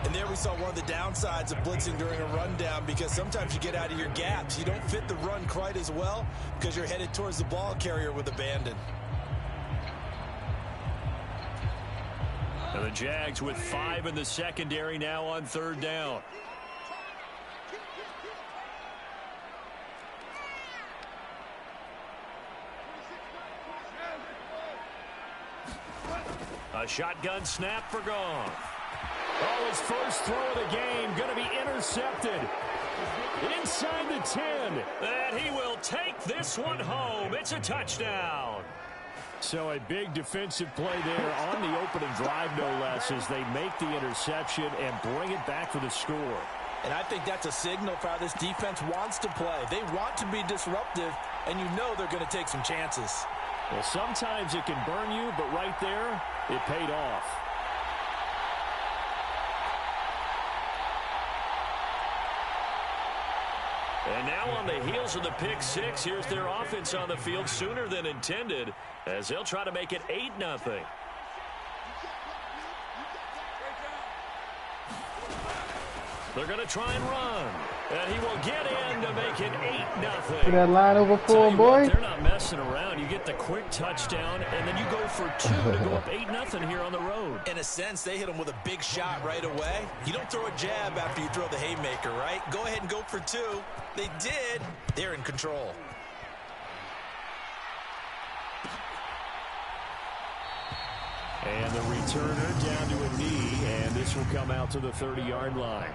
And there we saw one of the downsides of blitzing during a rundown, because sometimes you get out of your gaps. You don't fit the run quite as well because you're headed towards the ball carrier with abandon. And the Jags with 5 in the secondary now on third down. A shotgun snap for Goff. Oh, his first throw of the game going to be intercepted. Inside the 10. And he will take this one home. It's a touchdown. So a big defensive play there on the opening drive, no less, as they make the interception and bring it back for the score. And I think that's a signal for how this defense wants to play. They want to be disruptive, and you know they're going to take some chances. Well, sometimes it can burn you, but right there, it paid off. And now on the heels of the pick six, here's their offense on the field sooner than intended, as they'll try to make it 8-0. They're going to try and run. And he will get in to make it 8-0. See that line over 4, boy? They're not messing around. You get the quick touchdown, and then you go for 2 to go up 8-0 here on the road. In a sense, they hit him with a big shot right away. You don't throw a jab after you throw the haymaker, right? Go ahead and go for 2. They did. They're in control. And the returner down to a knee, and this will come out to the 30-yard line.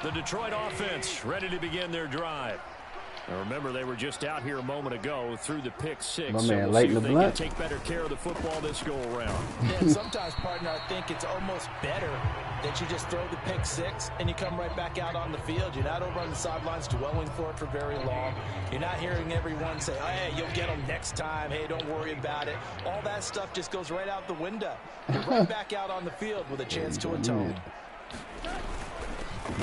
The Detroit offense ready to begin their drive. Now remember, they were just out here a moment ago through the pick 6. My so man, we'll Leighton see if they LeBlanc. can take better care of the football this go-around. And sometimes, partner, I think it's almost better that you just throw the pick 6 and you come right back out on the field. You're not over on the sidelines dwelling for it for very long. You're not hearing everyone say, oh, hey, you'll get them next time. Hey, don't worry about it. All that stuff just goes right out the window. You're right back out on the field with a chance to atone.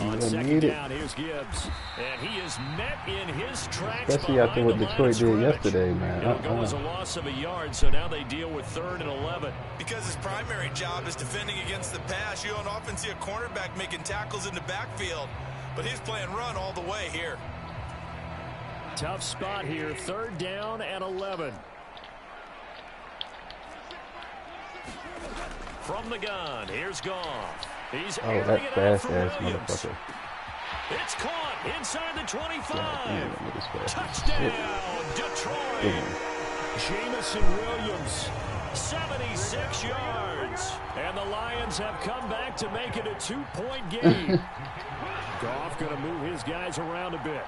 On second down, here's Gibbs. And he is met in his tracks. Especially after what Detroit did yesterday, man. It'll go as a loss of a yard, so now they deal with 3rd and 11. Because his primary job is defending against the pass, you don't often see a cornerback making tackles in the backfield. But he's playing run all the way here. Tough spot here, 3rd down and 11. From the gun, here's Goff. He's that fast-ass motherfucker. It's caught inside the 25. Yeah, Touchdown, Detroit. Jamison Williams, 76 yards. And the Lions have come back to make it a 2-point game. Goff going to move his guys around a bit.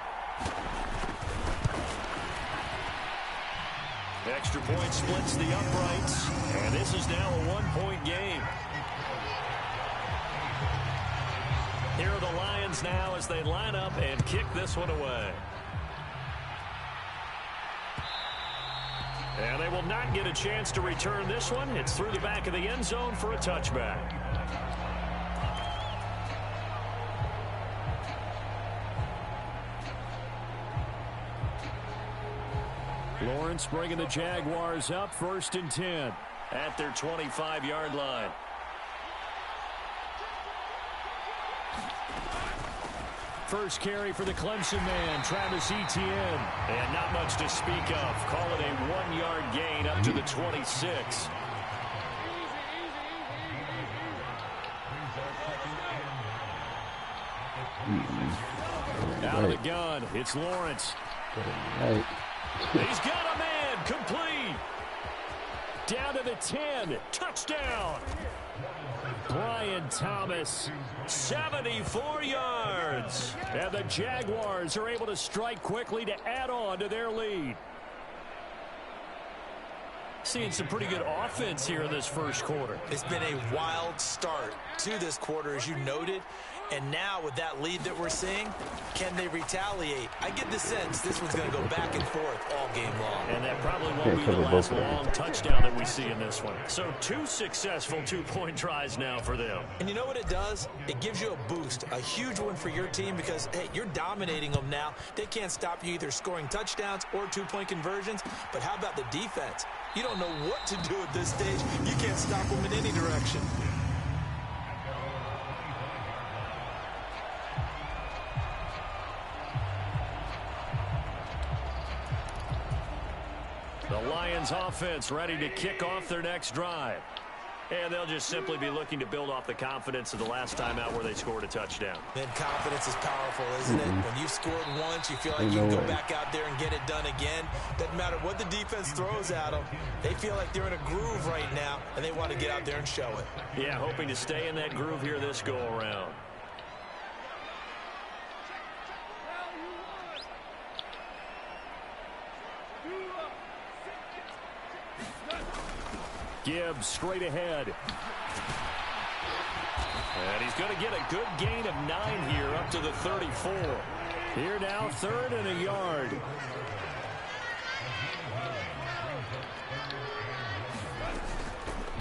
Extra point splits the uprights. And this is now a 1-point game. Here are the Lions now as they line up and kick this one away. And they will not get a chance to return this one. It's through the back of the end zone for a touchback. Lawrence bringing the Jaguars up 1st and 10 at their 25-yard line. First carry for the Clemson man, Travis Etienne. And not much to speak of. Call it a 1-yard gain up to the 26. Out of the gun, it's Lawrence. Right. He's got a man, complete. Down to the 10, touchdown. Brian Thomas, 74 yards. And the Jaguars are able to strike quickly to add on to their lead. Seeing some pretty good offense here in this first quarter. It's been a wild start to this quarter, as you noted. And now with that lead that we're seeing, can they retaliate? I get the sense this one's going to go back and forth all game long. And that probably won't be the last long touchdown that we see in this one. So 2 successful 2-point tries now for them. And you know what it does? It gives you a boost, a huge one for your team because, hey, you're dominating them now. They can't stop you either scoring touchdowns or 2-point conversions. But how about the defense? You don't know what to do at this stage. You can't stop them in any direction. The Lions offense ready to kick off their next drive. And they'll just simply be looking to build off the confidence of the last time out where they scored a touchdown. And confidence is powerful, isn't it? When you've scored once, you feel like you can go back out there and get it done again. Doesn't matter what the defense throws at them. They feel like they're in a groove right now, and they want to get out there and show it. Yeah, hoping to stay in that groove here this go-around. Gibbs straight ahead. And he's going to get a good gain of 9 here up to the 34. Here now, 3rd and a yard.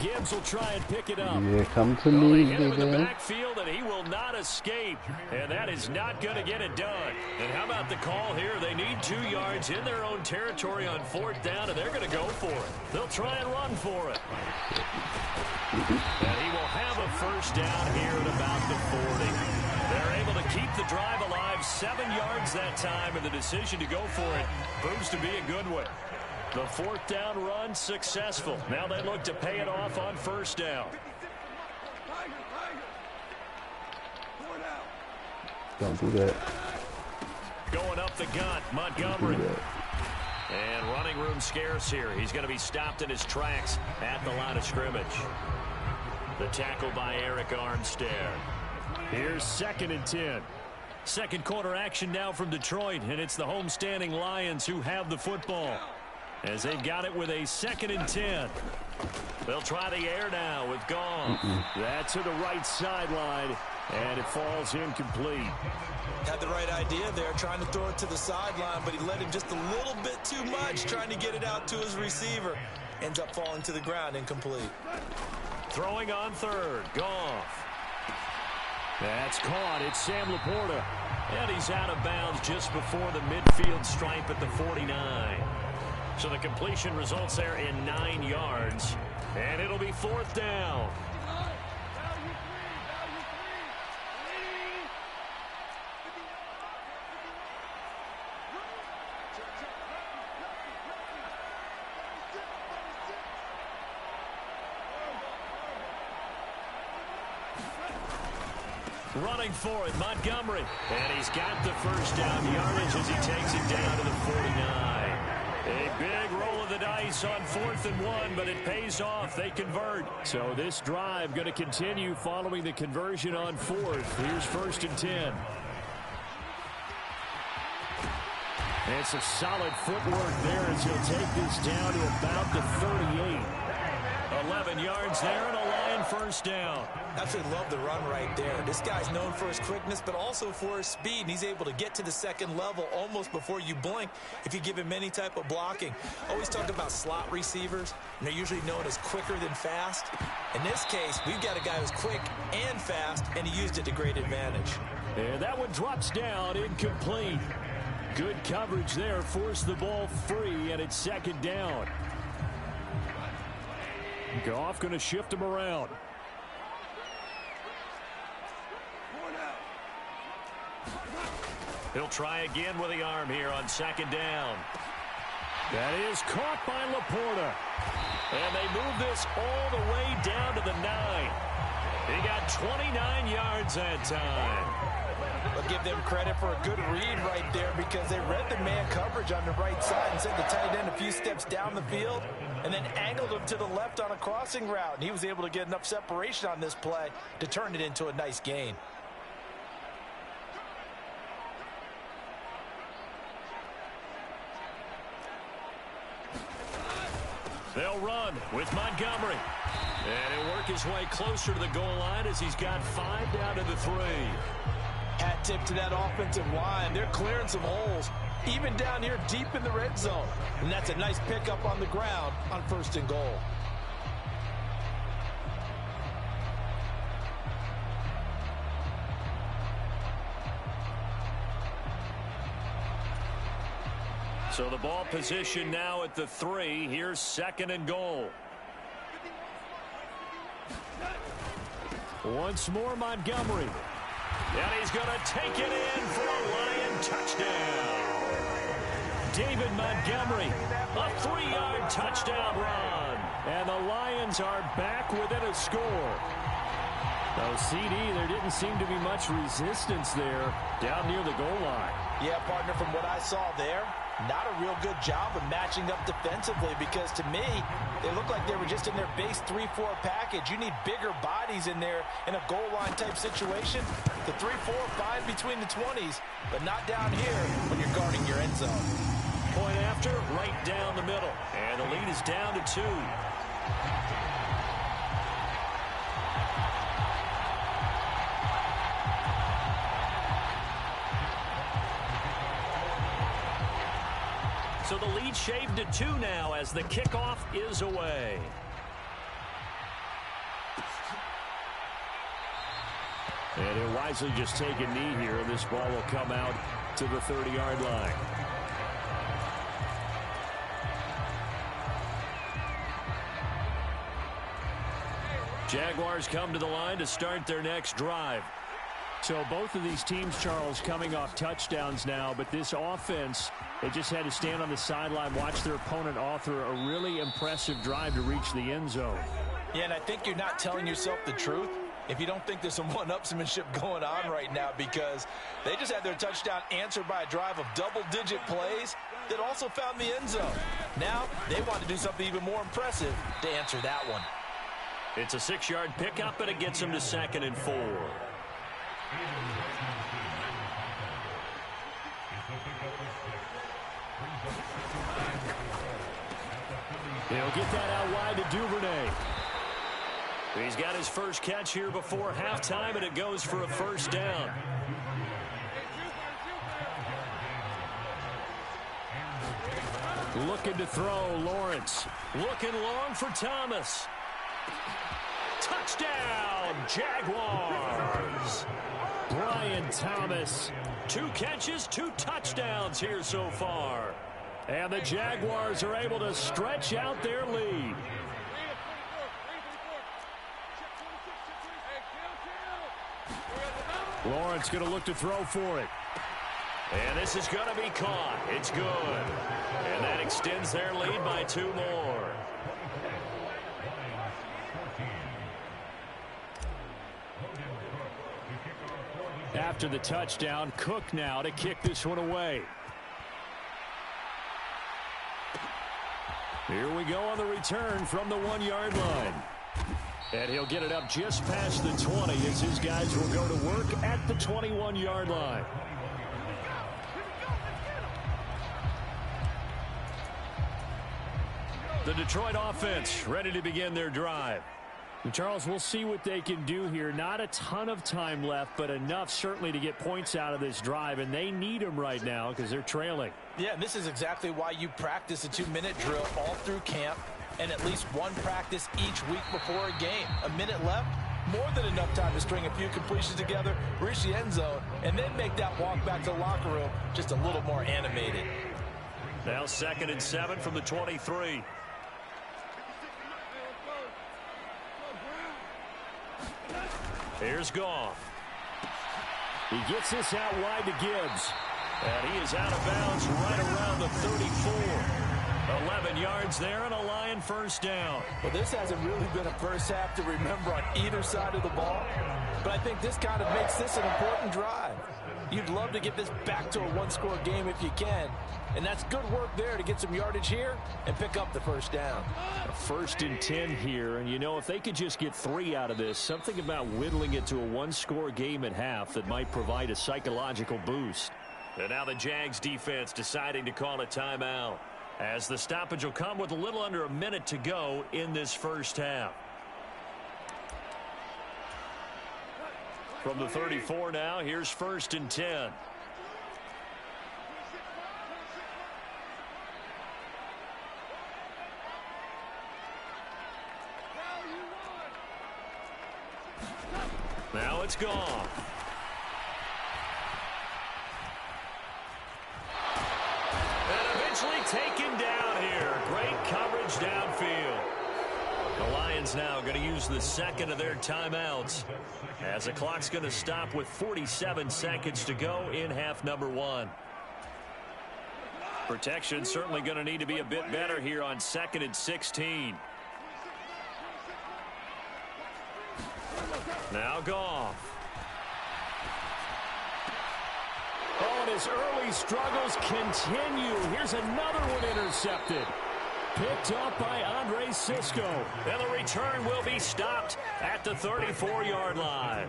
Gibbs will try and pick it up. Yeah, come to They me, hit him in the nigga. backfield, and he will not escape. And that is not going to get it done. And how about the call here? They need 2 yards in their own territory on 4th down, and they're going to go for it. They'll try and run for it. And he will have a 1st down here at about the 40. They're able to keep the drive alive, 7 yards that time, and the decision to go for it proves to be a good one. The 4th down run successful. Now they look to pay it off on 1st down. Don't do that. Going up the gut, Montgomery. And running room scarce here. He's going to be stopped in his tracks at the line of scrimmage. The tackle by Eric Armstead. Here's 2nd and 10. Second quarter action now from Detroit, and it's the homestanding Lions who have the football, as they've got it with a 2nd and 10. They'll try the air now with Goff. That's to the right sideline, and it falls incomplete. Had the right idea there, trying to throw it to the sideline, but he let him just a little bit too much, trying to get it out to his receiver. Ends up falling to the ground, incomplete. Throwing on 3rd, Goff. That's caught. It's Sam Laporta. And he's out of bounds just before the midfield stripe at the 49. So the completion results there in 9 yards. And it'll be 4th down. Running for it, Montgomery. And he's got the 1st down yardage as he takes it down to the 49. A big roll of the dice on 4th and 1, but it pays off. They convert. So this drive going to continue following the conversion on 4th. Here's 1st and 10. It's a solid footwork there as he'll take this down to about the 38. 11 yards there and a Lion 1st down. Absolutely love the run right there. This guy's known for his quickness, but also for his speed, and he's able to get to the 2nd level almost before you blink if you give him any type of blocking. Always talk about slot receivers, and they're usually known as quicker than fast. In this case, we've got a guy who's quick and fast, and he used it to great advantage. And that one drops down, incomplete. Good coverage there, forced the ball free, and it's 2nd down. Goff going to shift him around. He'll try again with the arm here on 2nd down. That is caught by Laporta. And they move this all the way down to the 9. He got 29 yards that time. I'll give them credit for a good read right there because they read the man coverage on the right side and sent the tight end a few steps down the field and then angled him to the left on a crossing route. And he was able to get enough separation on this play to turn it into a nice gain. They'll run with Montgomery. And he'll work his way closer to the goal line as he's got 5 down to the 3. Hat tip to that offensive line. They're clearing some holes, even down here deep in the red zone. And that's a nice pickup on the ground on 1st and goal. So the ball position now at the 3. Here's 2nd and goal. Once more, Montgomery. And he's going to take it in for a Lion touchdown. David Montgomery, a 3-yard touchdown run. And the Lions are back within a score. Now, CD, there didn't seem to be much resistance there down near the goal line. Yeah, partner, from what I saw there, not a real good job of matching up defensively because to me, they look like they were just in their base 3-4 package. You need bigger bodies in there in a goal line type situation. The 3-4, fine between the 20s, but not down here when you're guarding your end zone. Point after, right down the middle. And the lead is down to 2. So the lead shaved to 2 now as the kickoff is away. And he'll wisely just take a knee here, and this ball will come out to the 30-yard line. Jaguars come to the line to start their next drive. So both of these teams, Charles, coming off touchdowns now, but this offense, they just had to stand on the sideline, watch their opponent author a really impressive drive to reach the end zone. Yeah, and I think you're not telling yourself the truth if you don't think there's some one-upsmanship going on right now, because they just had their touchdown answered by a drive of double-digit plays that also found the end zone. Now they want to do something even more impressive to answer that one. It's a 6-yard pickup, and it gets them to 2nd and 4. He'll get that out wide to Duvernay. He's got his first catch here before halftime, and it goes for a first down. Looking to throw, Lawrence. Looking long for Thomas. Touchdown, Jaguars. Brian Thomas. 2 catches, 2 touchdowns here so far. And the Jaguars are able to stretch out their lead. Lawrence going to look to throw for it. And this is going to be caught. It's good. And that extends their lead by 2 more. After the touchdown, Cook now to kick this one away. Here we go on the return from the 1-yard line. And he'll get it up just past the 20 as his guys will go to work at the 21-yard line. The Detroit offense ready to begin their drive. And Charles, we'll see what they can do here. Not a ton of time left, but enough certainly to get points out of this drive, and they need them right now because they're trailing. Yeah, and this is exactly why you practice a 2-minute drill all through camp and at least one practice each week before a game. A minute left, more than enough time to string a few completions together, reach the end zone, and then make that walk back to the locker room just a little more animated. Now 2nd and 7 from the 23. Here's Goff. He gets this out wide to Gibbs. And he is out of bounds right around the 34. 11 yards there and a Lion first down. Well, this hasn't really been a first half to remember on either side of the ball, but I think this kind of makes this an important drive. You'd love to get this back to a one-score game if you can, and that's good work there to get some yardage here and pick up the first down. A 1st and 10 here, and you know, if they could just get 3 out of this, something about whittling it to a one-score game at half that might provide a psychological boost. And now the Jags defense deciding to call a timeout, as the stoppage will come with a little under a minute to go in this first half. From the 34 now, here's 1st and 10. Now it's gone. Taken down here. Great coverage downfield. The Lions now going to use the 2nd of their timeouts, as the clock's going to stop with 47 seconds to go in half number 1. Protection certainly going to need to be a bit better here on 2nd and 16. Now Goff. Oh, and his early struggles continue. Here's another one intercepted. Picked up by Andre Cisco. And the return will be stopped at the 34-yard line.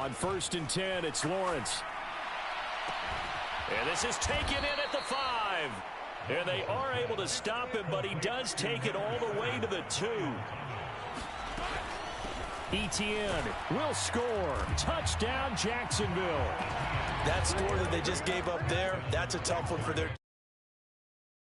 On 1st and 10, it's Lawrence. And this is taken in at the 5. And they are able to stop him, but he does take it all the way to the 2. Etienne will score. Touchdown, Jacksonville. That score that they just gave up there, that's a tough one for their team.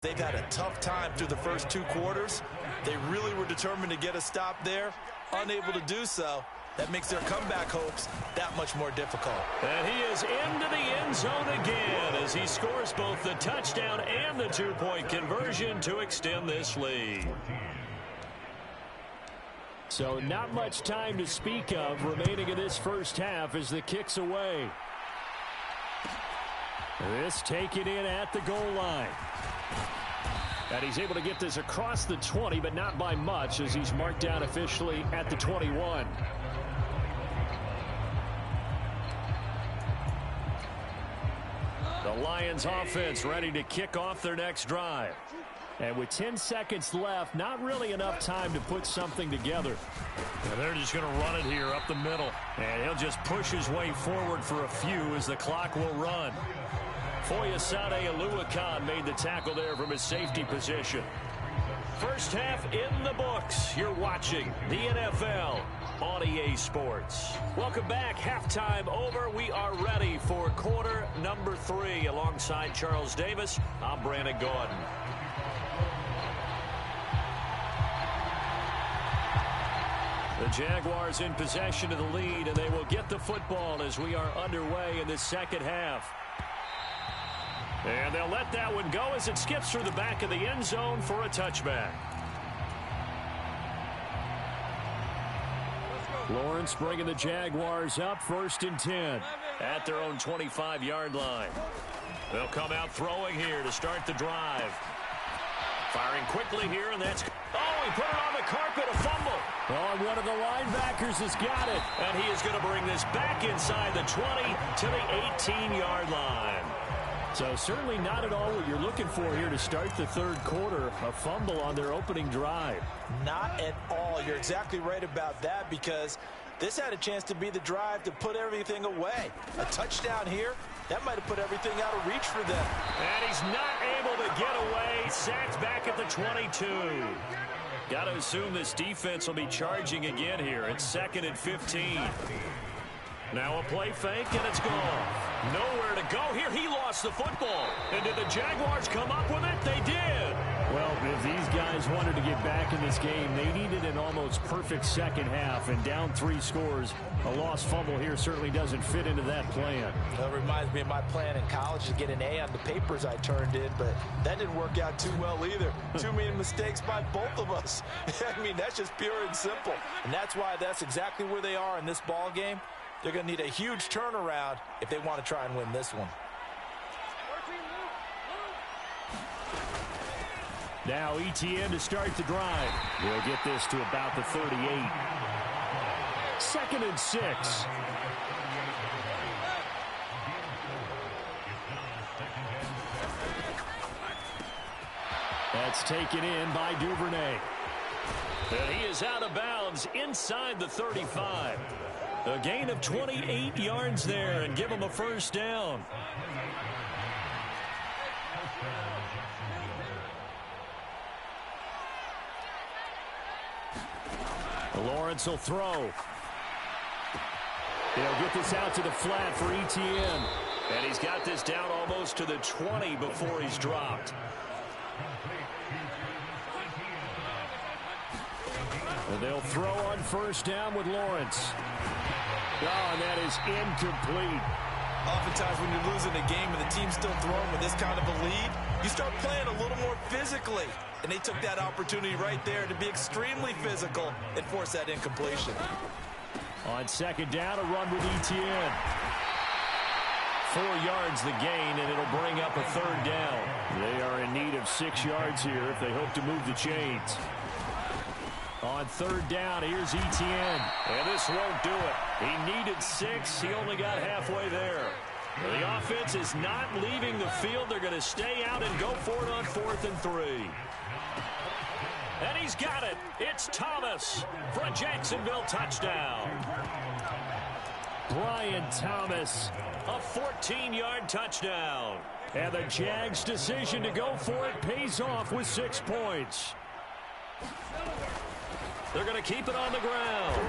They've had a tough time through the first 2 quarters. They really were determined to get a stop there, unable to do so. That makes their comeback hopes that much more difficult. And he is into the end zone again as he scores both the touchdown and the 2-point conversion to extend this lead. So not much time to speak of remaining in this first half as the kick's away. This taken in at the goal line. And he's able to get this across the 20, but not by much as he's marked down officially at the 21. The Lions offense ready to kick off their next drive. And with 10 seconds left, not really enough time to put something together. And they're just going to run it here up the middle. And he'll just push his way forward for a few as the clock will run. Foyesade Oluwakan made the tackle there from his safety position. First half in the books. You're watching the NFL on EA Sports. Welcome back. Halftime over. We are ready for quarter number 3. Alongside Charles Davis, I'm Brandon Gordon. The Jaguars in possession of the lead, and they will get the football as we are underway in the second half. And they'll let that one go as it skips through the back of the end zone for a touchback. Lawrence bringing the Jaguars up 1st and 10. At their own 25-yard line. They'll come out throwing here to start the drive. Firing quickly here, and that's... Oh, he put it on the carpet, a fumble. Oh, and one of the linebackers has got it. And he is going to bring this back inside the 20 to the 18-yard line. So certainly not at all what you're looking for here to start the third quarter. A fumble on their opening drive. Not at all. You're exactly right about that because this had a chance to be the drive to put everything away. A touchdown here, that might have put everything out of reach for them. And he's not able to get away. Sacked back at the 22. Got to assume this defense will be charging again here. It's 2nd and 15. Now a play fake, and it's gone. Nowhere to go here. He lost the football. And did the Jaguars come up with it? They did. Well, if these guys wanted to get back in this game, they needed an almost perfect second half. And down 3 scores, a lost fumble here certainly doesn't fit into that plan. That reminds me of my plan in college to get an A on the papers I turned in, but that didn't work out too well either. Too many mistakes by both of us. I mean, that's just pure and simple. And that's why that's exactly where they are in this ball game. They're going to need a huge turnaround if they want to try and win this one. Now Etienne to start the drive. He'll get this to about the 38. 2nd and 6. That's taken in by Duvernay. And he is out of bounds inside the 35. A gain of 28 yards there and give him a first down. Lawrence will throw. He'll get this out to the flat for Etienne. And he's got this down almost to the 20 before he's dropped. And they'll throw on first down with Lawrence. Oh, and that is incomplete. Oftentimes when you're losing a game and the team's still throwing with this kind of a lead, you start playing a little more physically. And they took that opportunity right there to be extremely physical and force that incompletion. On second down, a run with Etienne. 4 yards the gain, and it'll bring up a third down. They are in need of 6 yards here if they hope to move the chains. On third down, here's Etienne. And this won't do it. He needed 6. He only got halfway there. The offense is not leaving the field. They're going to stay out and go for it on 4th and 3. And he's got it. It's Thomas for a Jacksonville touchdown. Brian Thomas. A 14-yard touchdown. And the Jags' decision to go for it pays off with 6 points. They're going to keep it on the ground.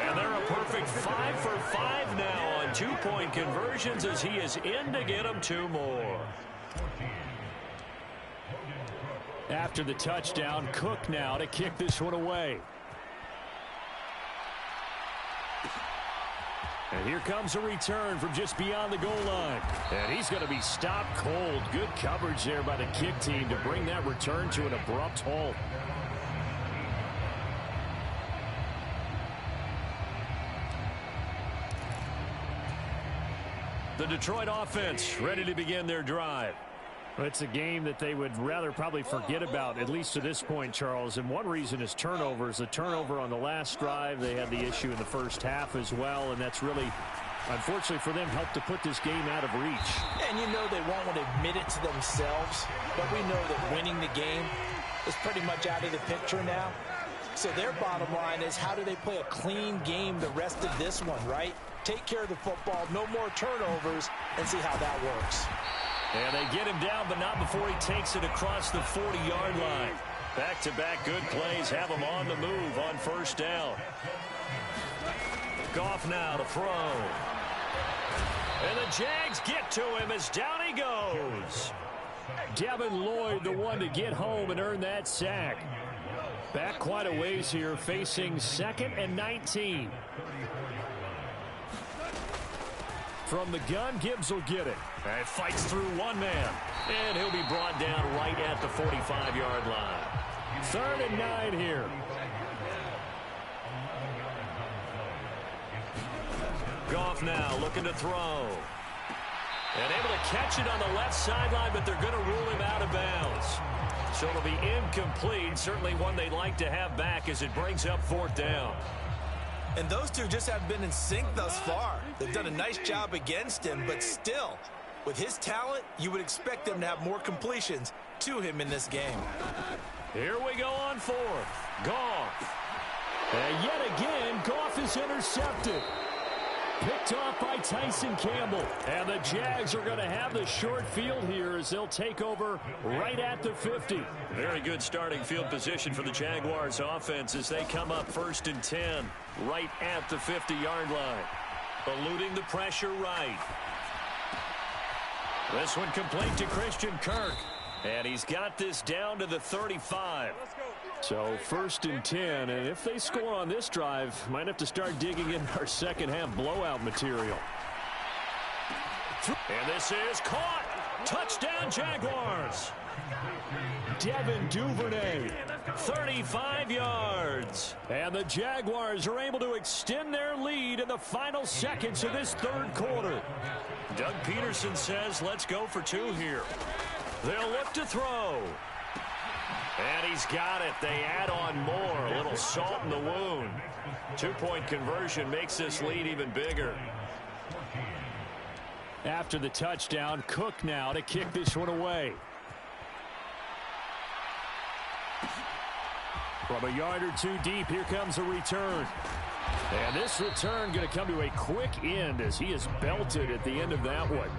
And they're a perfect 5 for 5 now on 2-point conversions as he is in to get them 2 more. After the touchdown, Cook now to kick this one away. And here comes a return from just beyond the goal line. And he's going to be stopped cold. Good coverage there by the kick team to bring that return to an abrupt halt. The Detroit offense ready to begin their drive. It's a game that they would rather probably forget about, at least to this point, Charles. And one reason is turnovers. The turnover on the last drive, they had the issue in the first half as well. And that's really, unfortunately for them, helped to put this game out of reach. And you know they won't want to admit it to themselves, but we know that winning the game is pretty much out of the picture now. So their bottom line is, how do they play a clean game the rest of this one, right? Take care of the football, no more turnovers, and see how that works. And they get him down, but not before he takes it across the 40-yard line. Back-to-back good plays have him on the move on first down. Goff now to throw. And the Jags get to him as down he goes. Devin Lloyd, the one to get home and earn that sack. Back quite a ways here, facing 2nd and 19. From the gun, Gibbs will get it. And fights through one man. And he'll be brought down right at the 45-yard line. 3rd and 9 here. Goff now looking to throw. And able to catch it on the left sideline, but they're going to rule him out of bounds. So it'll be incomplete. Certainly one they'd like to have back as it brings up 4th down. And those two just have been in sync thus far. They've done a nice job against him, but still, with his talent, you would expect them to have more completions to him in this game. Here we go on 4th. Goff. And yet again, Goff is intercepted. Picked off by Tyson Campbell. And the Jags are going to have the short field here as they'll take over right at the 50. Very good starting field position for the Jaguars offense as they come up 1st and 10 right at the 50-yard line. Eluding the pressure right. This one complete to Christian Kirk. And he's got this down to the 35. So 1st and 10, and if they score on this drive, might have to start digging in our second half blowout material. And this is caught. Touchdown Jaguars. Devin Duvernay. 35 yards. And the Jaguars are able to extend their lead in the final seconds of this 3rd quarter. Doug Peterson says, let's go for 2 here. They'll look to throw. And he's got it. They add on more. A little salt in the wound. 2-point conversion makes this lead even bigger. After the touchdown, Cook now to kick this one away. From a yard or 2 deep, here comes a return. And this return going to come to a quick end as he is belted at the end of that one.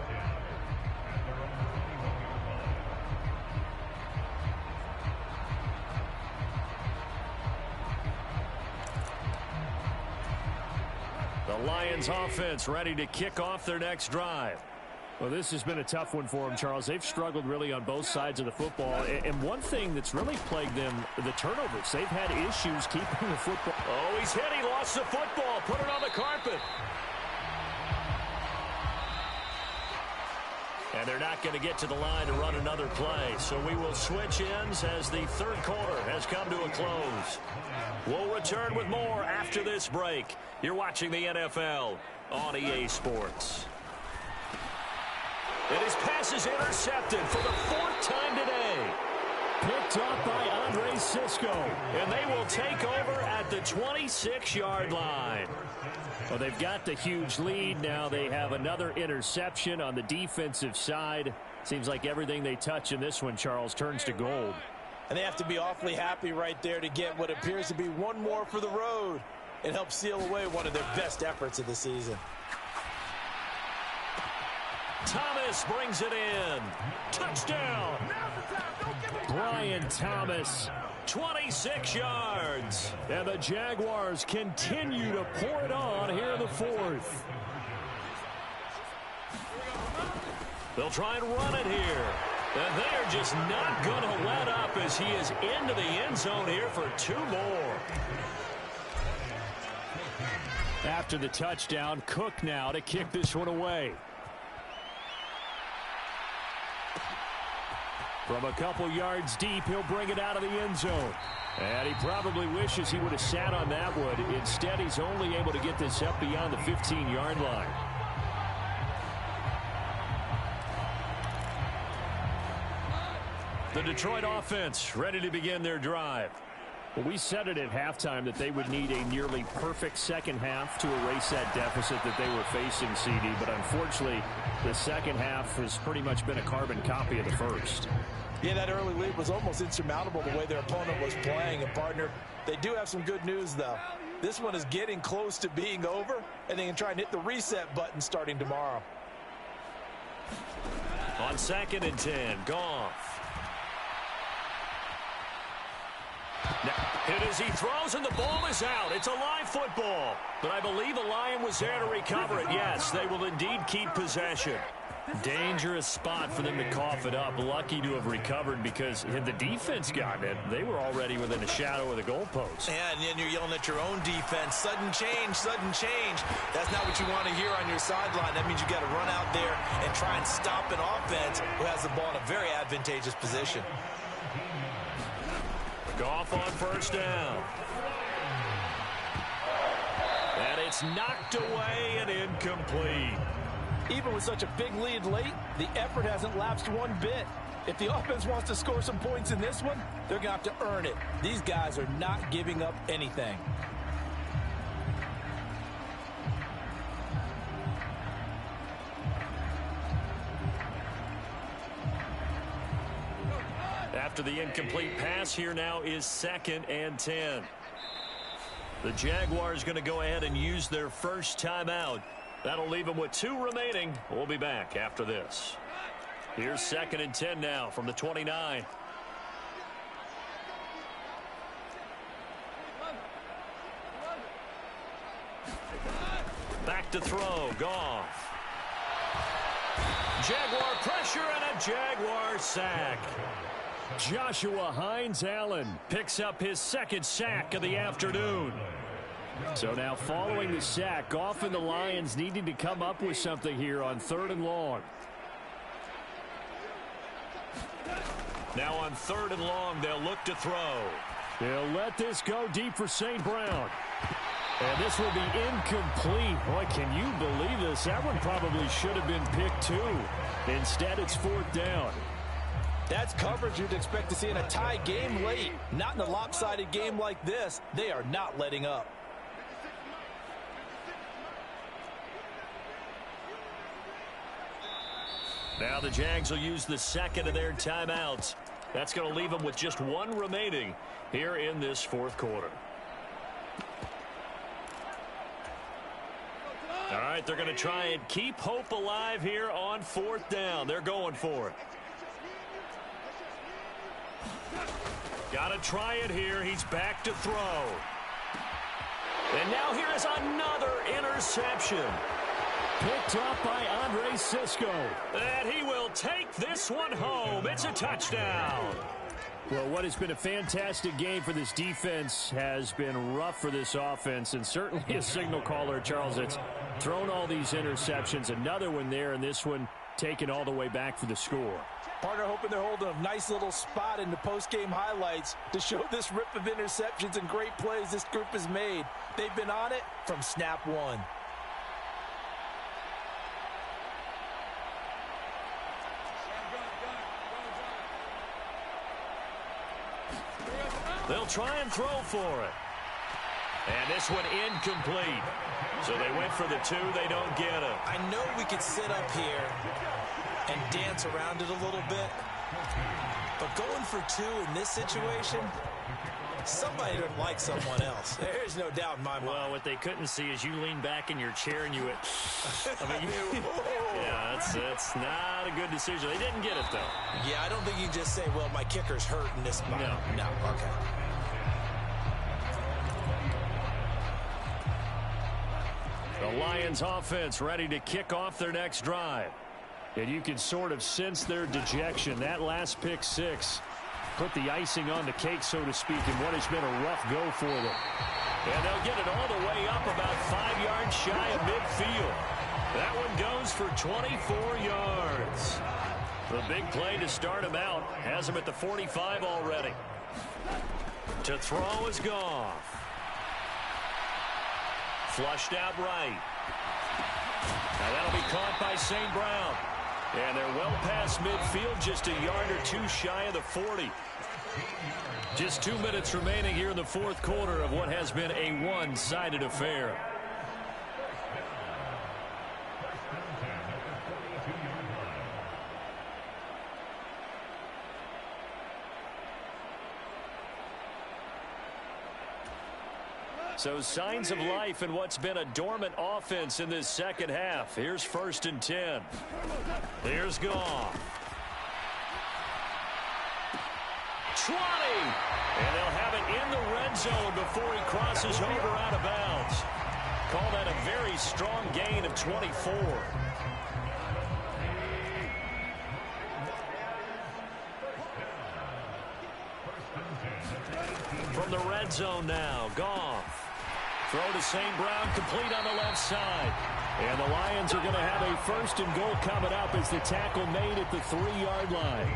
The Lions offense ready to kick off their next drive. Well, this has been a tough one for them, Charles. They've struggled really on both sides of the football. And one thing that's really plagued them, the turnovers. They've had issues keeping the football. Oh, he's hit. He lost the football. Put it on the carpet. And they're not going to get to the line to run another play. So we will switch ends as the 3rd quarter has come to a close. We'll return with more after this break. You're watching the NFL on EA Sports. And his pass is intercepted for the 4th time today. Picked up by Andre Sisco. And they will take over at the 26-yard line. Well, they've got the huge lead. Now they have another interception on the defensive side. Seems like everything they touch in this one, Charles, turns to gold. And they have to be awfully happy right there to get what appears to be one more for the road. It helps seal away one of their best efforts of the season. Thomas brings it in. Touchdown. Brian Thomas. 26 yards. And the Jaguars continue to pour it on here in the fourth. They'll try and run it here. And they are just not going to let up as he is into the end zone here for 2 more. After the touchdown, Cook now to kick this one away. From a couple yards deep, he'll bring it out of the end zone. And he probably wishes he would have sat on that one. Instead, he's only able to get this up beyond the 15-yard line. The Detroit offense ready to begin their drive. Well, we said it at halftime that they would need a nearly perfect second half to erase that deficit that they were facing, CD. But unfortunately, the second half has pretty much been a carbon copy of the first. Yeah, that early lead was almost insurmountable the way their opponent was playing. And, partner, they do have some good news, though. This one is getting close to being over, and they can try and hit the reset button starting tomorrow. On 2nd and 10, Goff. Now, hit as he throws, and the ball is out. It's a live football. But I believe the Lion was there to recover it. Yes, they will indeed keep possession. Dangerous spot for them to cough it up. Lucky to have recovered because had the defense gotten it, they were already within a shadow of the goalpost. Yeah, and then you're yelling at your own defense. Sudden change, sudden change. That's not what you want to hear on your sideline. That means you got to run out there and try and stop an offense who has the ball in a very advantageous position. Goff on 1st down. And it's knocked away and incomplete. Even with such a big lead late, the effort hasn't lapsed one bit. If the offense wants to score some points in this one, they're going to have to earn it. These guys are not giving up anything. After the incomplete pass, here now is 2nd and 10. The Jaguars going to go ahead and use their first timeout. That'll leave them with 2 remaining. We'll be back after this. Here's 2nd and 10 now from the 29. Back to throw. Goff. Jaguar pressure and a Jaguar sack. Joshua Hines-Allen picks up his 2nd sack of the afternoon. So now following the sack, Goff and the Lions needing to come up with something here on 3rd and long. Now on 3rd and long, they'll look to throw. They'll let this go deep for St. Brown. And this will be incomplete. Boy, can you believe this? That one probably should have been picked too. Instead, it's 4th down. That's coverage you'd expect to see in a tie game late. Not in a lopsided game like this. They are not letting up. Now the Jags will use the 2nd of their timeouts. That's going to leave them with just 1 remaining here in this 4th quarter. All right, they're going to try and keep hope alive here on 4th down. They're going for it. Got to try it here. He's back to throw. And now here is another interception. Picked up by Andre Cisco. And he will take this one home. It's a touchdown. Well, what has been a fantastic game for this defense has been rough for this offense, and certainly a signal caller, Charles, that's thrown all these interceptions. Another one there, and this one taken all the way back for the score. Partner hoping they're holding a nice little spot in the post-game highlights to show this rip of interceptions and great plays this group has made. They've been on it from snap 1. They'll try and throw for it. And this one incomplete. So they went for the 2. They don't get it. I know we could sit up here and dance around it a little bit, But going for 2 in this situation, somebody doesn't like someone else. There's no doubt in my mind. Well, what they couldn't see is you lean back in your chair and you went, yeah, that's not a good decision. They didn't get it, though. Yeah, I don't think you can just say, well, my kicker's hurt in this spot. No, okay. The Lions offense ready to kick off their next drive. And you can sort of sense their dejection. That last pick 6 put the icing on the cake, so to speak, in what has been a rough go for them. And they'll get it all the way up about 5 yards shy of midfield. That one goes for 24 yards. The big play to start him out has him at the 45 already. To throw is Goff. Flushed out right. Now that'll be caught by St. Brown. And they're well past midfield, just a yard or 2 shy of the 40. Just 2 minutes remaining here in the fourth quarter of what has been a one-sided affair. So signs of life in what's been a dormant offense in this second half. Here's 1st and 10. Here's Goff. 20. And they'll have it in the red zone before he crosses over out of bounds. Call that a very strong gain of 24. From the red zone now, Goff. Throw to St. Brown, complete on the left side. And the Lions are going to have a 1st and goal coming up as the tackle made at the 3-yard line.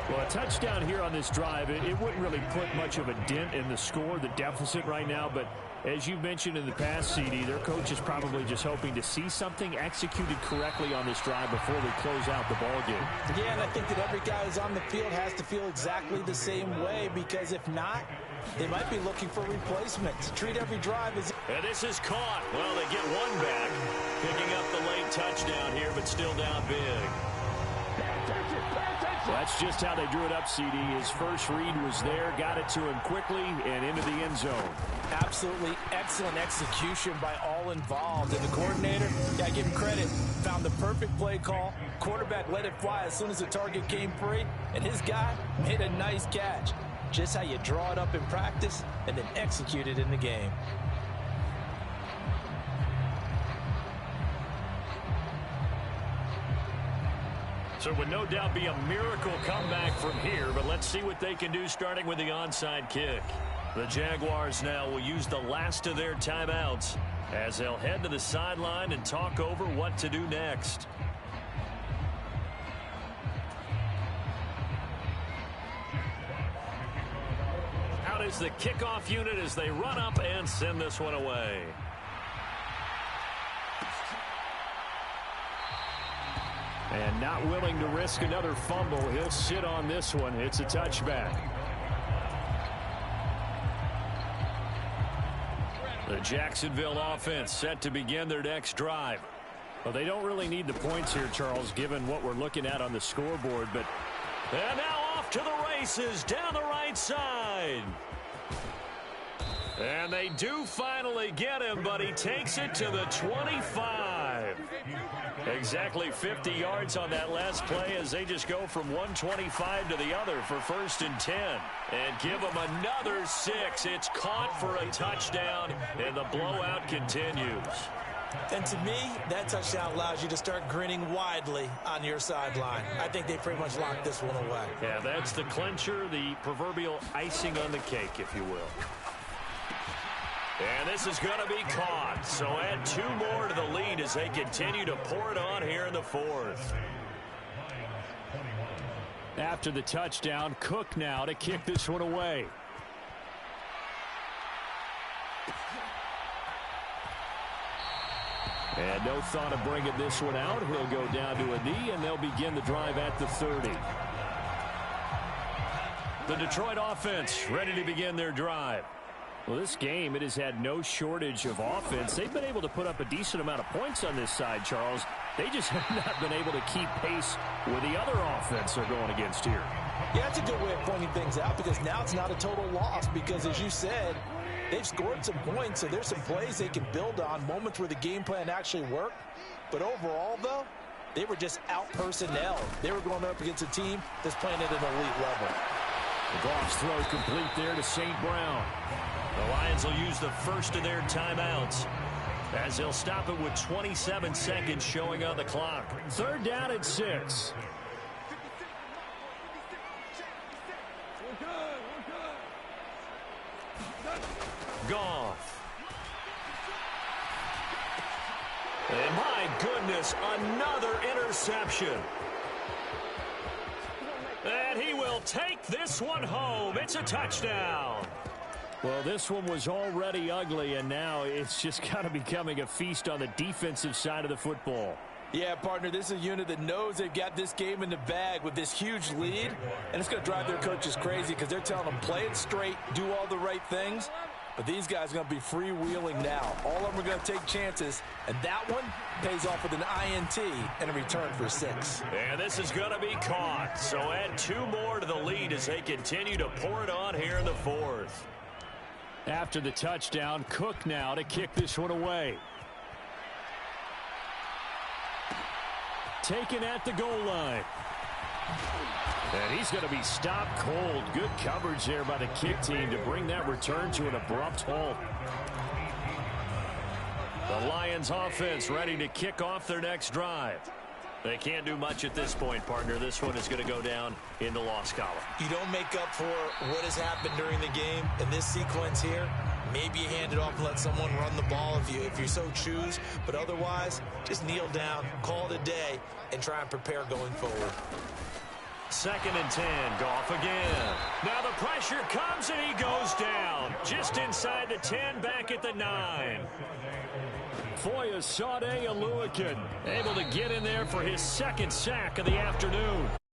Well, a touchdown here on this drive, it wouldn't really put much of a dent in the score, the deficit right now. But as you mentioned in the past, CD, their coach is probably just hoping to see something executed correctly on this drive before they close out the ball game. Yeah, and I think that every guy who's on the field has to feel exactly the same way, because if not, they might be looking for replacements. Treat every drive as... And this is caught. Well, they get one back, picking up the late touchdown here, but still down big. That's just how they drew it up, CD. His first read was there, got it to him quickly, and into the end zone. Absolutely excellent execution by all involved. And the coordinator, yeah, I give him credit, found the perfect play call. Quarterback let it fly as soon as the target came free, and his guy made a nice catch. Just how you draw it up in practice and then execute it in the game. So it would no doubt be a miracle comeback from here, but let's see what they can do starting with the onside kick. The Jaguars now will use the last of their timeouts as they'll head to the sideline and talk over what to do next. Out is the kickoff unit as they run up and send this one away. And not willing to risk another fumble. He'll sit on this one. It's a touchback. The Jacksonville offense set to begin their next drive. Well, they don't really need the points here, Charles, given what we're looking at on the scoreboard. But and now off to the races down the right side. And they do finally get him, but he takes it to the 25. Exactly 50 yards on that last play as they just go from 125 to the other for 1st and 10. And give them another 6. It's caught for a touchdown, and the blowout continues. And to me, that touchdown allows you to start grinning widely on your sideline. I think they pretty much locked this one away. Yeah, that's the clincher, the proverbial icing on the cake, if you will. And this is going to be caught. So add 2 more to the lead as they continue to pour it on here in the fourth. after the touchdown, Cook now to kick this one away. And no thought of bringing this one out. He'll go down to a knee, and they'll begin the drive at the 30. The Detroit offense ready to begin their drive. Well, this game, it has had no shortage of offense. They've been able to put up a decent amount of points on this side, Charles. They just have not been able to keep pace with the other offense they're going against here. Yeah, that's a good way of pointing things out because now it's not a total loss because, as you said, they've scored some points, so there's some plays they can build on, moments where the game plan actually worked. But overall, though, they were just out-personnel. They were going up against a team that's playing at an elite level. The Goff's throw complete there to St. Brown. The Lions will use the first of their timeouts as they'll stop it with 27 seconds showing on the clock. 3rd down and 6. Goff. And my goodness, another interception. And he will take this one home. It's a touchdown. Well, this one was already ugly, and now it's just kind of becoming a feast on the defensive side of the football. Yeah, partner, this is a unit that knows they've got this game in the bag with this huge lead, and it's going to drive their coaches crazy because they're telling them play it straight, do all the right things, but these guys are going to be freewheeling now. All of them are going to take chances, and that one pays off with an INT and a return for 6. And this is going to be caught, so add 2 more to the lead as they continue to pour it on here in the 4th. After the touchdown, Cook now to kick this one away. Taken at the goal line. And he's going to be stopped cold. Good coverage there by the kick team to bring that return to an abrupt halt. The Lions offense ready to kick off their next drive. They can't do much at this point, partner. This one is going to go down in the loss column. You don't make up for what has happened during the game in this sequence here. Maybe you hand it off and let someone run the ball if you so choose. But otherwise, just kneel down, call it a day, and try and prepare going forward. 2nd and 10, Goff again. Now the pressure comes and he goes down. Just inside the 10, back at the 9. Foye Sade Aluakin able to get in there for his 2nd sack of the afternoon.